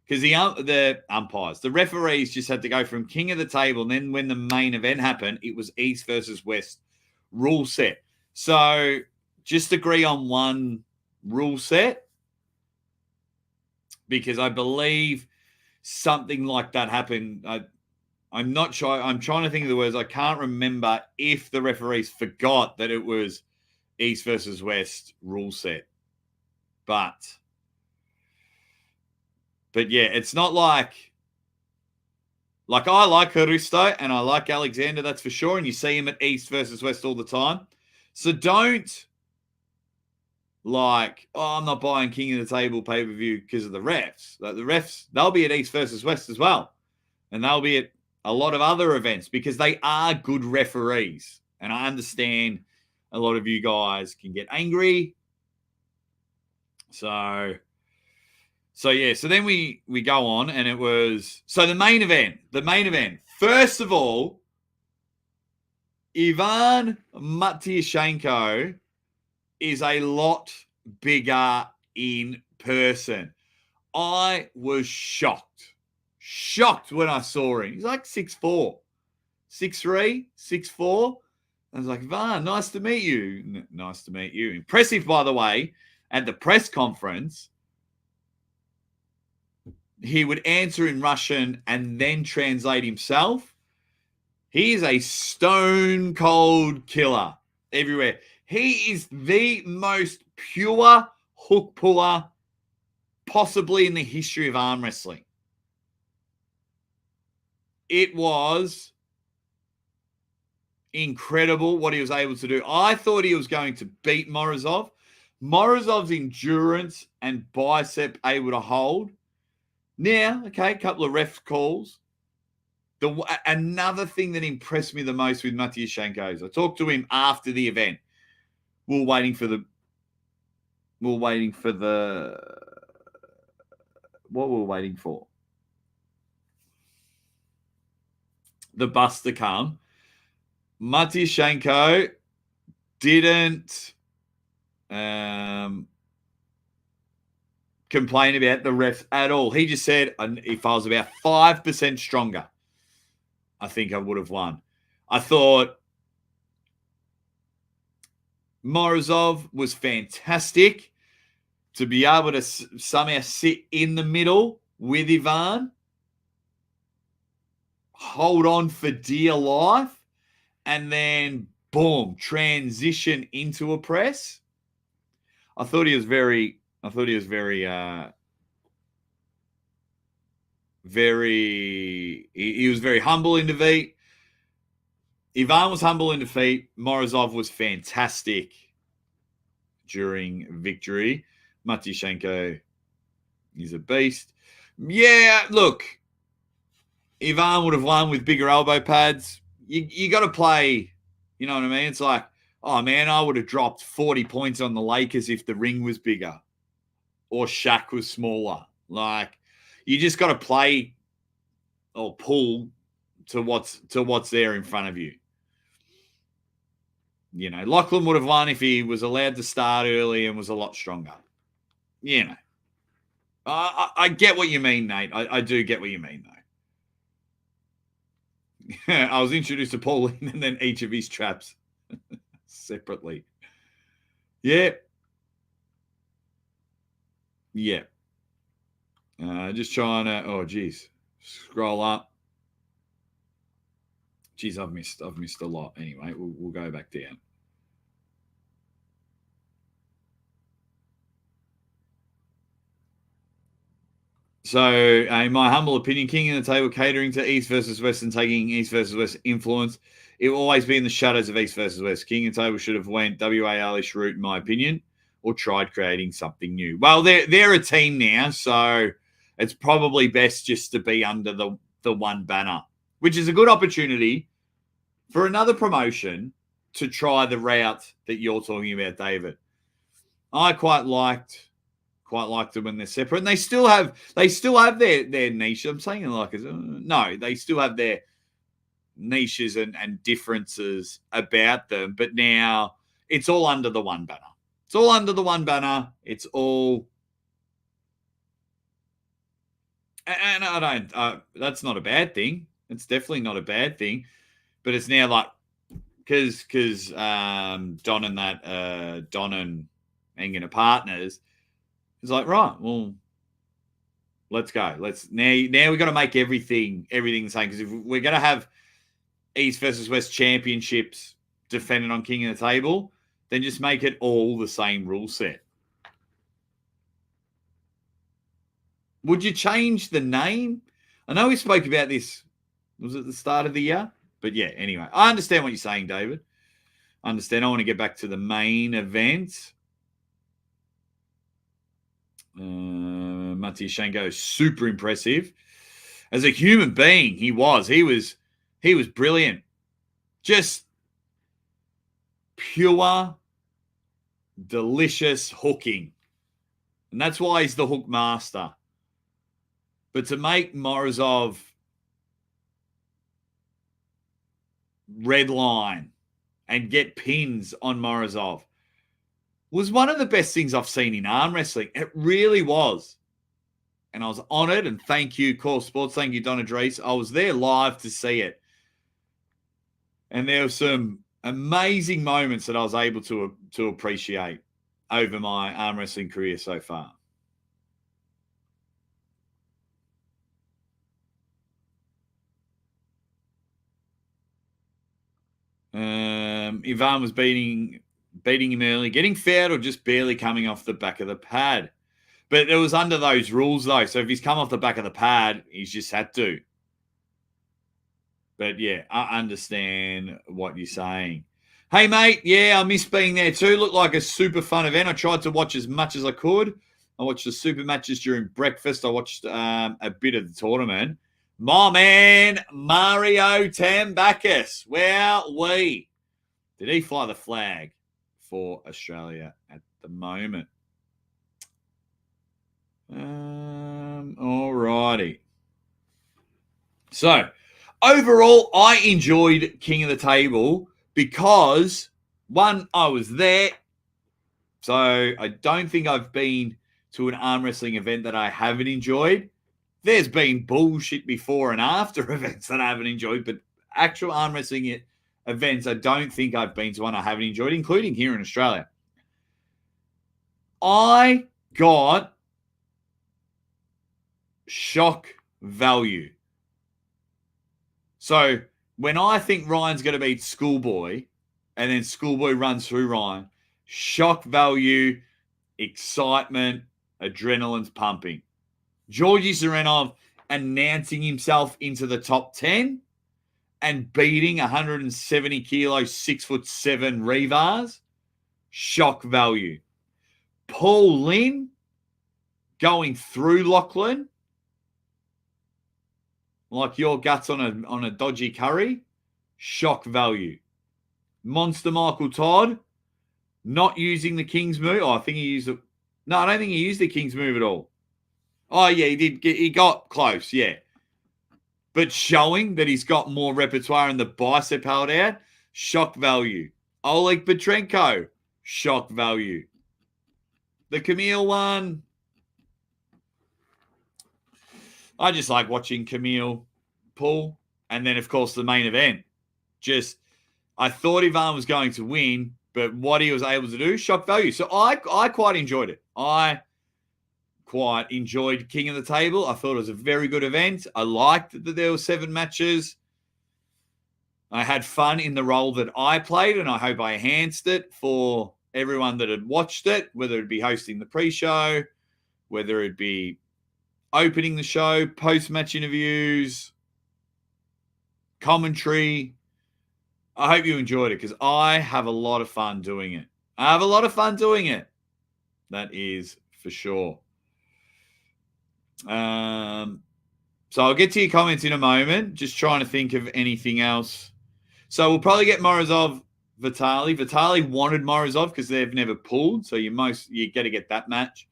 Because the umpires, the referees just had to go from King of the Table, and then when the main event happened, it was East versus West rule set. So just agree on one rule set, because I believe something like that happened. I'm not sure. I'm trying to think of the words. I can't remember if the referees forgot that it was East versus West rule set. But yeah, it's not like I like Hristo and I like Alexander, that's for sure. And you see him at East versus West all the time. So don't I'm not buying King of the Table pay-per-view because of the refs. Like, the refs, they'll be at East versus West as well. And they'll be at a lot of other events because they are good referees. And I understand a lot of you guys can get angry. So yeah, so then we go on, and it was, so the main event, first of all, Ivan Matyushenko is a lot bigger in person. I was shocked when I saw him. He's like 6'4", 6'3", 6'4". I was like, Ivan, nice to meet you. Nice to meet you. Impressive, by the way, at the press conference, he would answer in Russian and then translate himself. He is a stone cold killer everywhere. He is the most pure hook puller possibly in the history of arm wrestling. It was incredible what he was able to do. I thought he was going to beat Morozov. Morozov's endurance and bicep able to hold. Now, okay, a couple of ref calls. Another thing that impressed me the most with Matyushenko is I talked to him after the event. We were waiting for the what were we waiting for? The bus to come. Matyushenko didn't complain about the refs at all. He just said, if I was about 5% stronger, I think I would have won. I thought Morozov was fantastic to be able to somehow sit in the middle with Ivan, hold on for dear life, and then boom, transition into a press. I thought he was very he was very humble in defeat. Ivan was humble in defeat. Morozov was fantastic during victory. Matyushenko is a beast. Yeah, look, Ivan would have won with bigger elbow pads. You got to play, you know what I mean? It's like, oh, man, I would have dropped 40 points on the Lakers if the ring was bigger or Shaq was smaller. Like, you just got to play or pull to what's there in front of you. You know, Lachlan would have won if he was allowed to start early and was a lot stronger. You know, I get what you mean, Nate. I do get what you mean, though. I was introduced to Paul Lynn and then each of his traps separately. Yeah. Yeah. Just trying to, oh, geez. Scroll up. Geez, I've missed a lot. Anyway, we'll go back down. So, in my humble opinion, King in the Table catering to East versus West and taking East versus West influence, it will always be in the shadows of East versus West. King in the Table should have went WAL-ish route, in my opinion, or tried creating something new. Well, they're a team now, so it's probably best just to be under the one banner, which is a good opportunity for another promotion to try the route that you're talking about, David. I quite liked them when they're separate, and they still have their niche. I'm saying it like no, they still have their niches and differences about them, but now it's all under the one banner. It's all under the one banner. It's all, and I don't. That's not a bad thing. It's definitely not a bad thing, but it's now like because Don and Engen are partners. It's like, right, well, let's go. Now we've got to make everything the same, because if we're going to have East versus West championships defended on King of the Table, then just make it all the same rule set. Would you change the name? I know we spoke about this. Was it the start of the year? But yeah, anyway, I understand what you're saying, David. I understand. I want to get back to the main event. Matyushenko is super impressive. As a human being, he was brilliant. Just pure, delicious hooking. And that's why he's the hook master. But to make Morozov red line and get pins on Morozov was one of the best things I've seen in arm wrestling. It really was. And I was honored, and thank you, Core Sports. Thank you, Don Adres. I was there live to see it. And there were some amazing moments that I was able to appreciate over my arm wrestling career so far. Ivan was beating him early, getting fouled or just barely coming off the back of the pad. But it was under those rules, though. So if he's come off the back of the pad, he's just had to. But, yeah, I understand what you're saying. Hey, mate, yeah, I miss being there too. Looked like a super fun event. I tried to watch as much as I could. I watched the super matches during breakfast. I watched a bit of the tournament. My man, Mario Tambakis. Wowee. Did he fly the flag for Australia at the moment? All righty. So, overall, I enjoyed King of the Table because, one, I was there. So, I don't think I've been to an arm wrestling event that I haven't enjoyed. There's been bullshit before and after events that I haven't enjoyed, but actual arm wrestling events, I don't think I've been to one I haven't enjoyed, including here in Australia. I got shock value. So when I think Ryan's going to beat Schoolboy and then Schoolboy runs through Ryan, shock value, excitement, adrenaline's pumping. Georgi Zurinov announcing himself into the top 10 and beating 170 kilo, 6'7" Revas, shock value. Paul Lynn going through Lachlan like your guts on a dodgy curry, shock value. Monster Michael Todd not using the King's move. Oh, I think he used it. No, I don't think he used the King's move at all. Oh, yeah, he did. He got close, yeah. But showing that he's got more repertoire and the bicep held out, shock value. Oleg Petrenko, shock value. The Camille one, I just like watching Camille pull. And then, of course, the main event. Just, I thought Ivan was going to win, but what he was able to do, shock value. So I quite enjoyed it. I quite enjoyed King of the Table. I thought it was a very good event. I liked that there were 7 matches. I had fun in the role that I played, and I hope I enhanced it for everyone that had watched it, whether it be hosting the pre-show, whether it be opening the show, post-match interviews, commentary. I hope you enjoyed it because I have a lot of fun doing it. That is for sure. So I'll get to your comments in a moment. Just trying to think of anything else. So we'll probably get Morozov, Vitali. Vitali wanted Morozov because they've never pulled. So you got to get that match.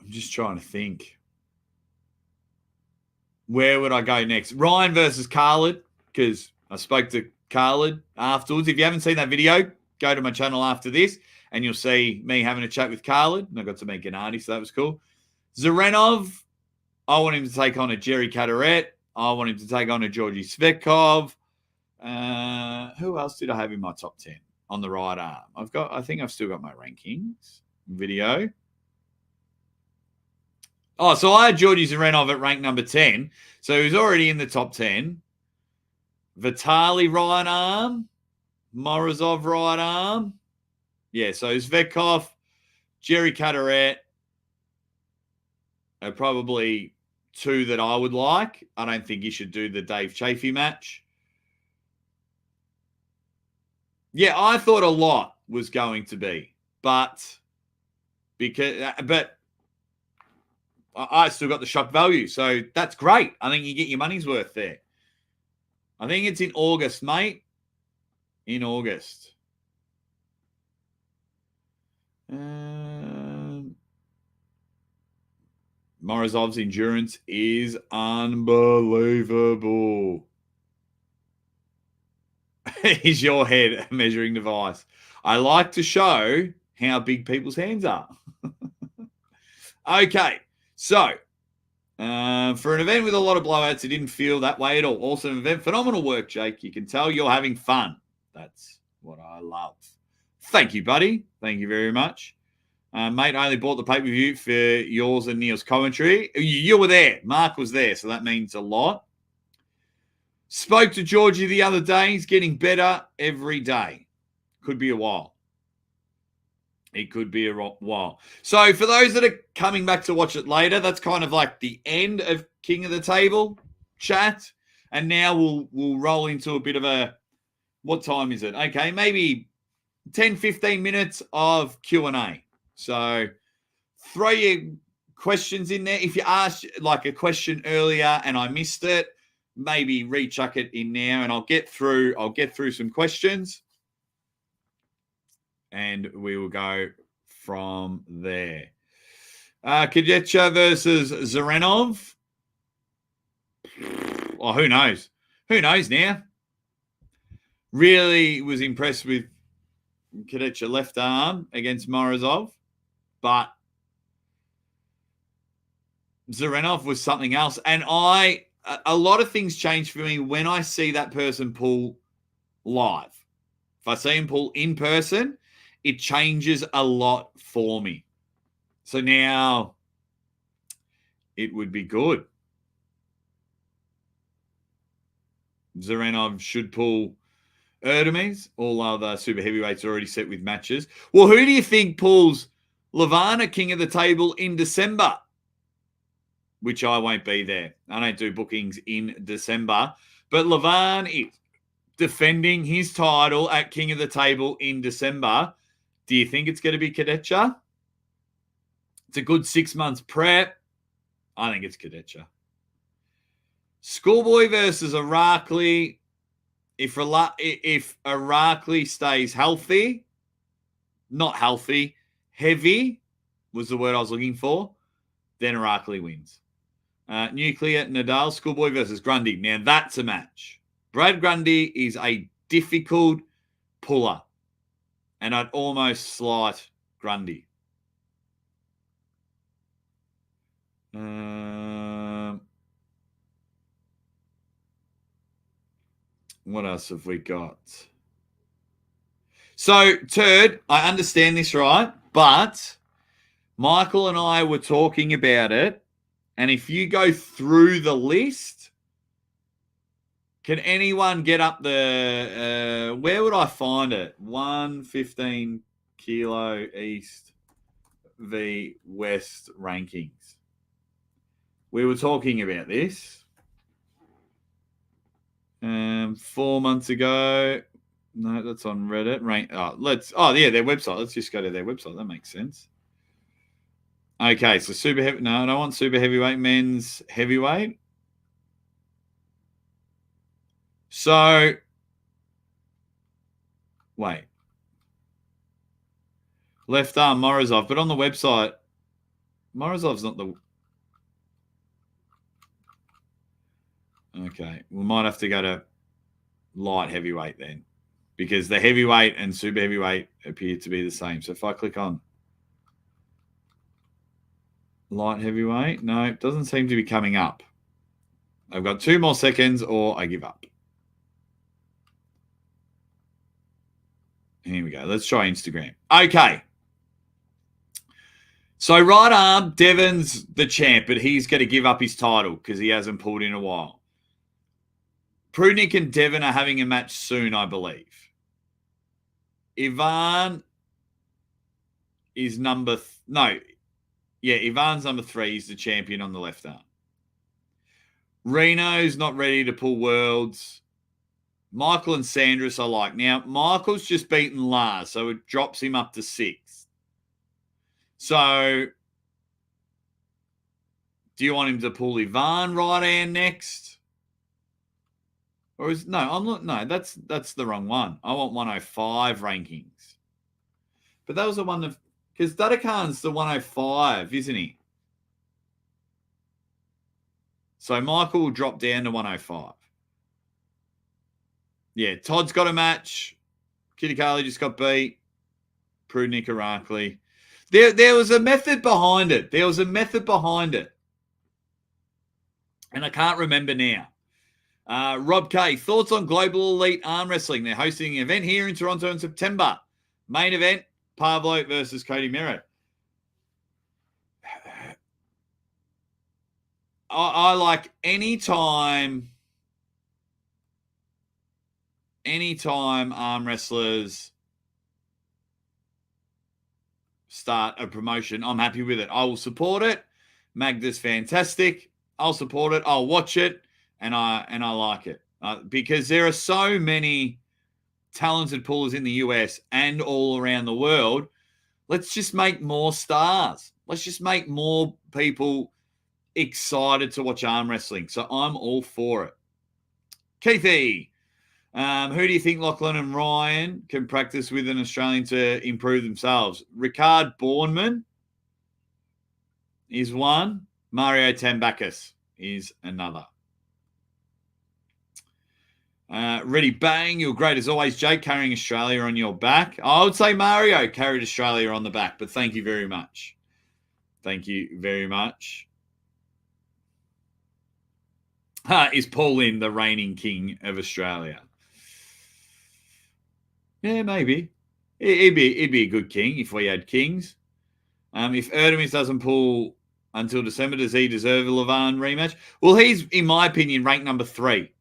I'm just trying to think. Where would I go next? Ryan versus Khalid, because I spoke to Khalid afterwards. If you haven't seen that video, go to my channel after this, and you'll see me having a chat with Khalid. And I got to meet Gennady, so that was cool. Zurinov, I want him to take on a Jerry Caderet. I want him to take on a Georgi Svetkov. Who else did I have in my top 10 on the right arm? I think I've still got my rankings video. Oh, so I had Georgi Zurinov at rank number 10. So he's already in the top 10. Vitali right arm. Morozov right arm. Yeah, so Svetkov, Jerry Caderet are probably 2 that I would like. I don't think you should do the Dave Chaffee match. Yeah, I thought a lot was going to be, but I still got the shock value, so that's great. I think you get your money's worth there. I think it's in August, mate. In August. Morozov's endurance is unbelievable. Is your head a measuring device? I like to show how big people's hands are. Okay. So, for an event with a lot of blowouts, it didn't feel that way at all. Awesome event. Phenomenal work, Jake. You can tell you're having fun. That's what I love. Thank you, buddy. Thank you very much. Mate, I only bought the pay-per-view for yours and Neil's commentary. You were there. Mark was there, so that means a lot. Spoke to Georgie the other day. He's getting better every day. Could be a while. It could be a while. So for those that are coming back to watch it later, that's kind of like the end of King of the Table chat. And now we'll roll into a bit of a, what time is it? Okay, maybe 10, 15 minutes of Q&A. So throw your questions in there. If you asked like a question earlier and I missed it, maybe rechuck it in now, and I'll get through some questions, and we will go from there. Kadecha versus Zurinov. Oh, who knows? Who knows now? Really was impressed with Kadecha left arm against Morozov, but Zurinov was something else. And a lot of things change for me when I see that person pull live. If I see him pull in person, it changes a lot for me. So now it would be good. Zurinov should pull Artemis. All other super heavyweights are already set with matches. Well, who do you think pulls Lavana King of the Table in December? Which I won't be there. I don't do bookings in December. But Levan is defending his title at King of the Table in December. Do you think it's going to be Kadecha? It's a good 6 months prep. I think it's Kadecha. Schoolboy versus Irakli. If Irakli stays healthy, not healthy, heavy was the word I was looking for, then Irakli wins. Nuclear, Nadal, Schoolboy versus Grundy. Now, that's a match. Brad Grundy is a difficult puller, and I'd almost slight Grundy. What else have we got? So, Turd, I understand this, right? But Michael and I were talking about it. And if you go through the list, can anyone get up the, where would I find it? 115 kilo East v West rankings. We were talking about this 4 months ago. No, that's on Reddit. Their website. Let's just go to their website. That makes sense. Okay, so super heavy. No, I don't want super heavyweight, men's heavyweight. So, wait. Left arm, Morozov. But on the website, Morozov's not the... Okay, we might have to go to light heavyweight then, because the heavyweight and super heavyweight appear to be the same. So if I click on light heavyweight, no, it doesn't seem to be coming up. I've got 2 more seconds or I give up. Here we go. Let's try Instagram. Okay. So right arm, Devon's the champ, but he's going to give up his title because he hasn't pulled in a while. Prudnik and Devon are having a match soon, I believe. Ivan is Ivan's number 3. He's the champion on the left arm. Reno's not ready to pull worlds. Michael and Sandris I like. Now, Michael's just beaten Lars, so it drops him up to 6th. So, do you want him to pull Ivan right hand next? Or that's the wrong one. I want 105 rankings. But that was the one because Dadakan's the 105, isn't he? So Michael will drop down to 105. Yeah, Todd's got a match. Kitty Carly just got beat. Prudnik Irakli. There was a method behind it. And I can't remember now. Rob K, thoughts on Global Elite Arm Wrestling? They're hosting an event here in Toronto in September. Main event, Pablo versus Cody Merritt. I like anytime arm wrestlers start a promotion, I'm happy with it. I will support it. Magda's fantastic. I'll support it. I'll watch it. And I like it because there are so many talented pullers in the US and all around the world Let's just make more stars. Let's just make more people excited to watch arm wrestling. So I'm all for it. Keithy, who do you think Lachlan and Ryan can practice with an Australian to improve themselves? Ricard Bourneman is one. Mario Tambakis is another. Ready bang, you're great as always, Jake, carrying Australia on your back. I would say Mario carried Australia on the back, but thank you very much. Thank you very much. Is Paul Lynn the reigning king of Australia? Yeah, maybe. He'd be a good king if we had kings. If Artemis doesn't pull until December, does he deserve a Levan rematch? Well, he's, in my opinion, ranked number 3.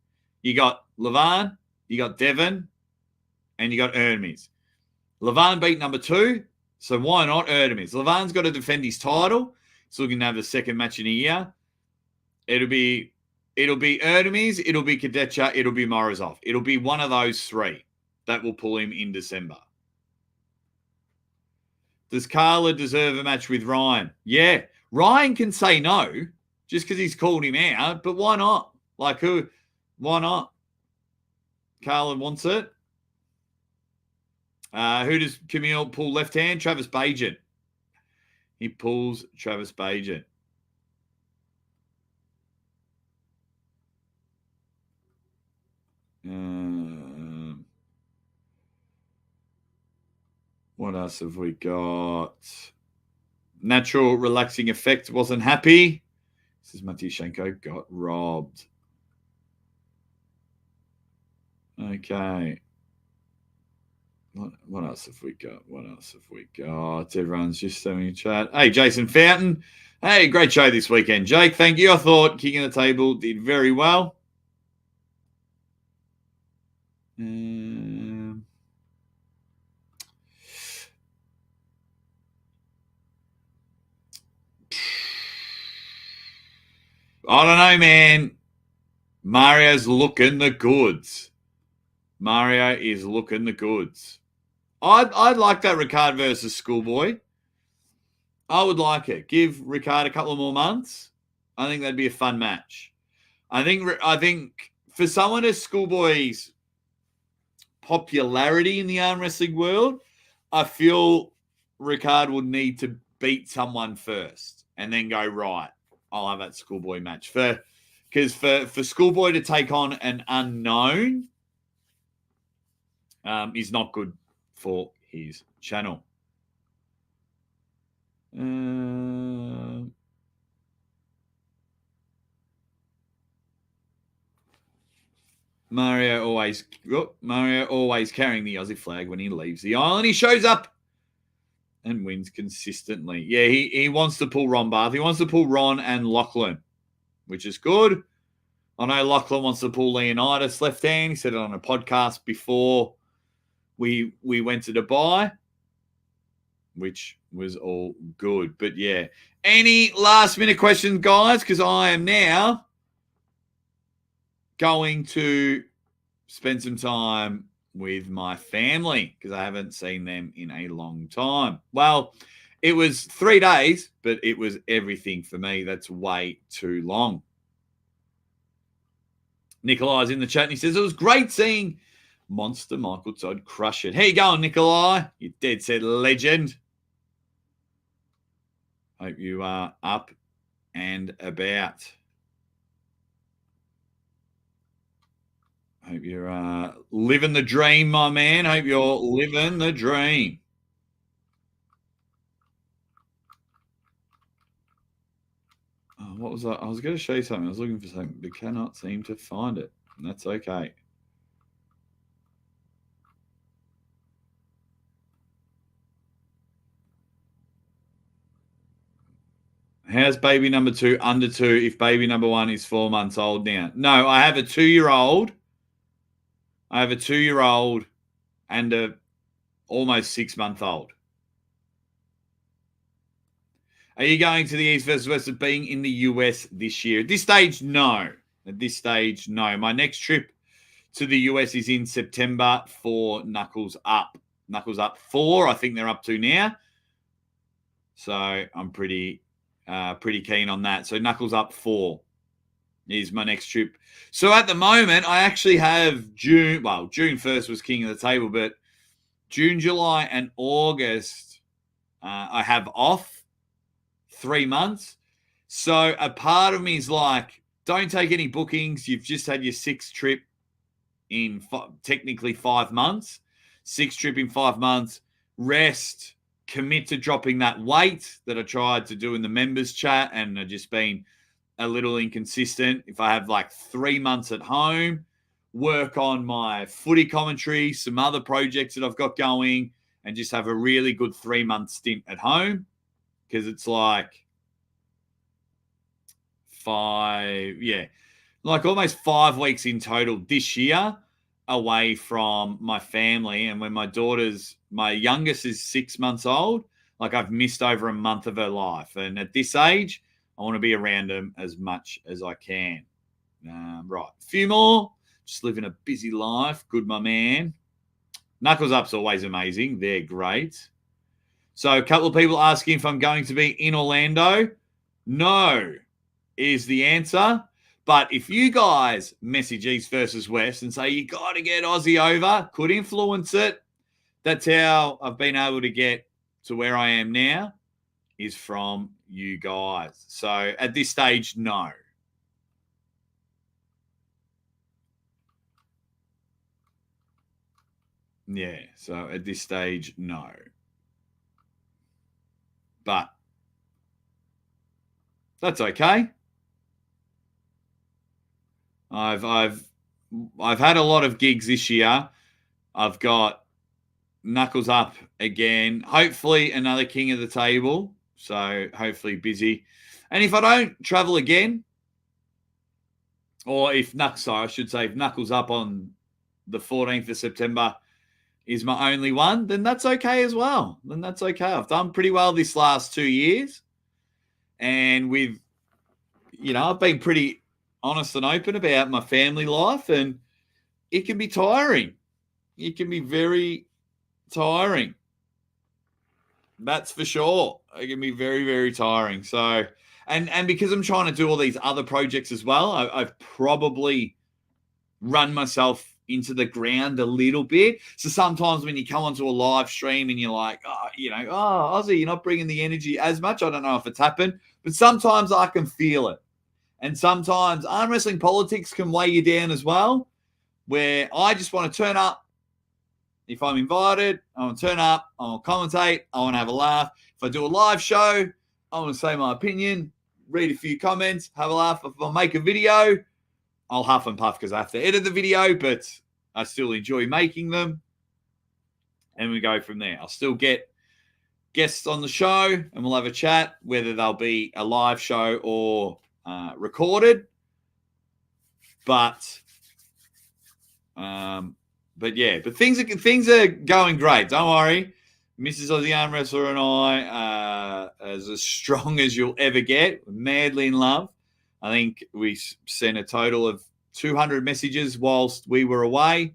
You got Levan, you got Devon, and you got Artemis. Levan beat number 2, so why not Artemis? Levan's got to defend his title. He's looking to have the second match in a year. It'll be Artemis, it'll be Kadecha, it'll be Morozov. It'll be one of those 3 that will pull him in December. Does Carla deserve a match with Ryan? Yeah. Ryan can say no just because he's called him out, but why not? Like who? Why not? Carla wants it. Who does Camille pull left hand? Travis Bajan. He pulls Travis Bajan. What else have we got? Natural relaxing effect wasn't happy. This is Matyushenko got robbed. Okay. What else have we got? What else have we got? Everyone's just having a chat. Hey, Jason Fountain. Hey, great show this weekend, Jake. Thank you. I thought Kicking the Table did very well. I don't know, man. Mario's looking the goods. Mario is looking the goods. I'd like that Ricard versus Schoolboy. I would like it. Give Ricard a couple of more months. I think that'd be a fun match. I think for someone as Schoolboy's popularity in the arm wrestling world, I feel Ricard would need to beat someone first and then go, right, I'll have that Schoolboy match. Because for Schoolboy to take on an unknown is not good for his channel. Mario always carrying the Aussie flag when he leaves the island. He shows up and wins consistently. Yeah, he wants to pull Ron Barth. He wants to pull Ron and Lachlan, which is good. I know Lachlan wants to pull Leonidas left hand. He said it on a podcast before we went to Dubai, which was all good. But yeah, any last minute questions, guys? Because I am now going to spend some time with my family because I haven't seen them in a long time. Well, it was 3 days, but it was everything for me. That's way too long. Nikolai's in the chat and he says, it was great seeing Monster Michael Todd crush it. How you going, Nikolai? You dead set legend. Hope you are up and about. Hope you're living the dream, my man. Hope you're living the dream. Oh, what was that? I was going to show you something. I was looking for something, but cannot seem to find it. And that's okay. How's baby number 2 under 2 if baby number 1 is 4 months old now? No, I have a 2-year-old. I have a 2-year-old and a almost 6-month-old. Are you going to the East versus West of being in the US this year? At this stage, no. At this stage, no. My next trip to the US is in September for Knuckles Up. Knuckles Up 4, I think they're up to now. So I'm pretty keen on that. So Knuckles Up 4 is my next trip. So at the moment, I actually have June 1st was king of the table, but June, July, and August, I have off 3 months. So a part of me is like, don't take any bookings. You've just had your 6th trip in technically 5 months. 6th trip in 5 months. Rest. Commit to dropping that weight that I tried to do in the members chat, and I've just been a little inconsistent. If I have like 3 months at home, work on my footy commentary, some other projects that I've got going, and just have a really good 3-month stint at home, because it's like almost 5 weeks in total this year away from my family. And when my youngest is 6 months old, like I've missed over a month of her life. And at this age, I want to be around them as much as I can. Right. A few more. Just living a busy life. Good, my man. Knuckles Up's always amazing. They're great. So a couple of people asking if I'm going to be in Orlando. No is the answer. But if you guys message East versus West and say you got to get Aussie over, could influence it. That's how I've been able to get to where I am now, is from you guys. So at this stage, no. Yeah, so at this stage, no. But that's okay. I've had a lot of gigs this year. I've got Knuckles Up again. Hopefully another king of the table. So hopefully busy. And if I don't travel again, or if Knuckles Up on the 14th of September is my only one, then that's okay as well. Then that's okay. I've done pretty well this last 2 years. And I've been pretty honest and open about my family life, and it can be tiring. It can be very tiring. That's for sure. It can be very, very tiring. So, and because I'm trying to do all these other projects as well, I've probably run myself into the ground a little bit. So sometimes when you come onto a live stream and you're like, Aussie, you're not bringing the energy as much. I don't know if it's happened, but sometimes I can feel it. And sometimes arm wrestling politics can weigh you down as well, where I just want to turn up. If I'm invited, I want to turn up, I want to commentate, I want to have a laugh. If I do a live show, I want to say my opinion, read a few comments, have a laugh. If I make a video, I'll huff and puff because I have to edit the video, but I still enjoy making them. And we go from there. I'll still get guests on the show and we'll have a chat, whether they'll be a live show or recorded. But things are going great. Don't worry. Mrs. Aussie Arm Wrestler and I are as strong as you'll ever get. We're madly in love. I think we sent a total of 200 messages whilst we were away.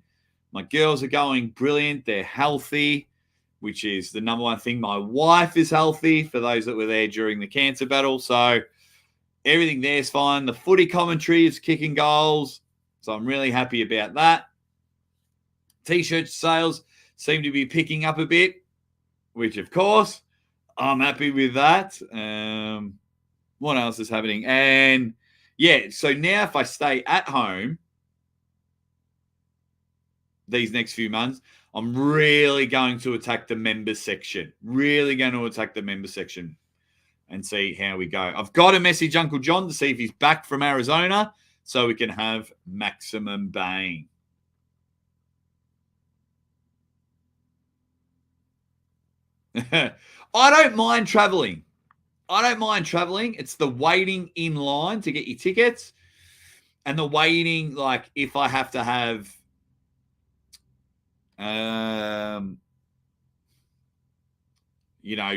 My girls are going brilliant. They're healthy, which is the number one thing. My wife is healthy, for those that were there during the cancer battle. So everything there's fine. The footy commentary is kicking goals. So I'm really happy about that. T-shirt sales seem to be picking up a bit, which, of course, I'm happy with that. What else is happening? And, yeah, so now if I stay at home these next few months, I'm really going to attack the members section. And see how we go. I've got to message Uncle John to see if he's back from Arizona so we can have maximum bang. I don't mind traveling. It's the waiting in line to get your tickets and the waiting, like if I have to have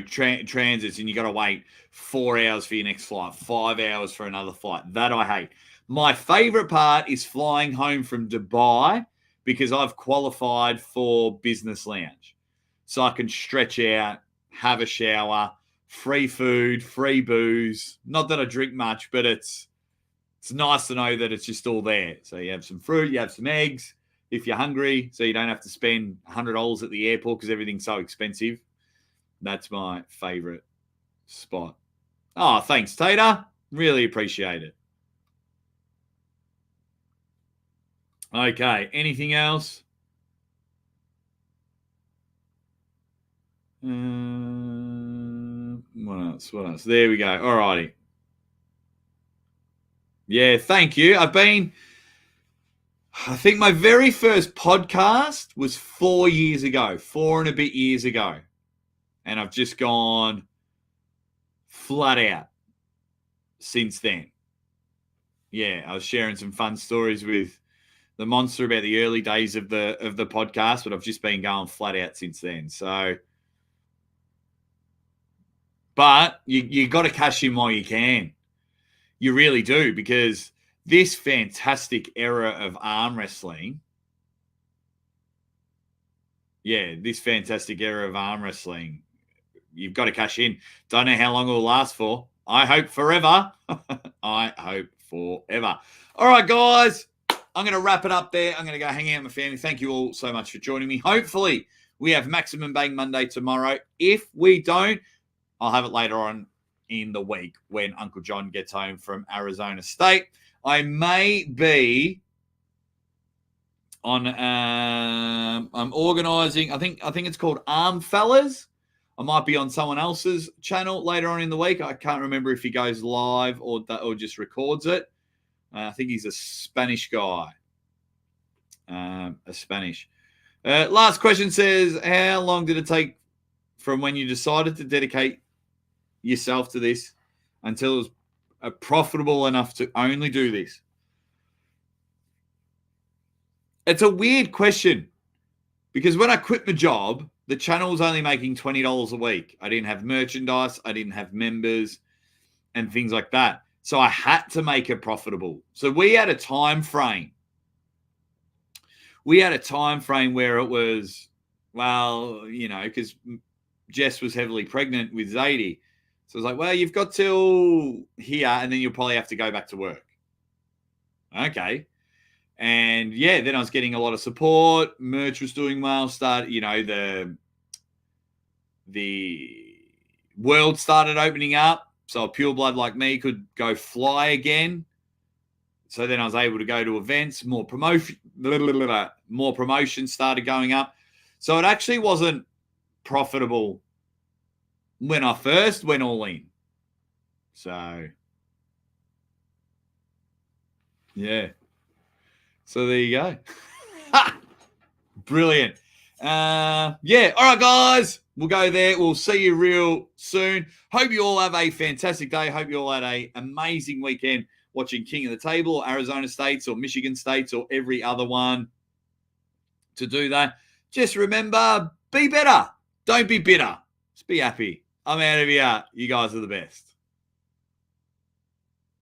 transits and you got to wait 4 hours for your next flight, 5 hours for another flight. That I hate. My favorite part is flying home from Dubai because I've qualified for business lounge. So I can stretch out, have a shower, free food, free booze. Not that I drink much, but it's nice to know that it's just all there. So you have some fruit, you have some eggs if you're hungry, so you don't have to spend $100 at the airport because everything's so expensive. That's my favorite spot. Oh, thanks, Tater. Really appreciate it. Okay, anything else? What else? What else? There we go. All righty. Yeah, thank you. I think my very first podcast was 4 years ago, 4 and a bit years ago. And I've just gone flat out since then. Yeah, I was sharing some fun stories with the monster about the early days of the podcast, but I've just been going flat out since then. So, but you got to cash in while you can. You really do, because this fantastic era of arm wrestling, you've got to cash in. Don't know how long it will last for. I hope forever. I hope forever. All right, guys. I'm going to wrap it up there. I'm going to go hang out with my family. Thank you all so much for joining me. Hopefully, we have Maximum Bang Monday tomorrow. If we don't, I'll have it later on in the week when Uncle John gets home from Arizona State. I may be on, I'm organizing, I think it's called Arm Fellas. I might be on someone else's channel later on in the week. I can't remember if he goes live or just records it. I think he's a Spanish guy. Last question says, how long did it take from when you decided to dedicate yourself to this until it was profitable enough to only do this? It's a weird question, because when I quit my job, the channel was only making $20 a week. I didn't have merchandise. I didn't have members and things like that. So I had to make it profitable. So we had a time frame. Where it was, well, because Jess was heavily pregnant with Zadie. So I was like, well, you've got till here, and then you'll probably have to go back to work. Okay. And then I was getting a lot of support. Merch was doing well. The world started opening up. So a pure blood like me could go fly again. So then I was able to go to events, more promotion started going up. So it actually wasn't profitable when I first went all in. So, yeah. So there you go. Brilliant. All right, guys. We'll go there. We'll see you real soon. Hope you all have a fantastic day. Hope you all had an amazing weekend watching King of the Table, or Arizona States, or Michigan States, or every other one. To do that, just remember, be better. Don't be bitter. Just be happy. I'm out of here. You guys are the best.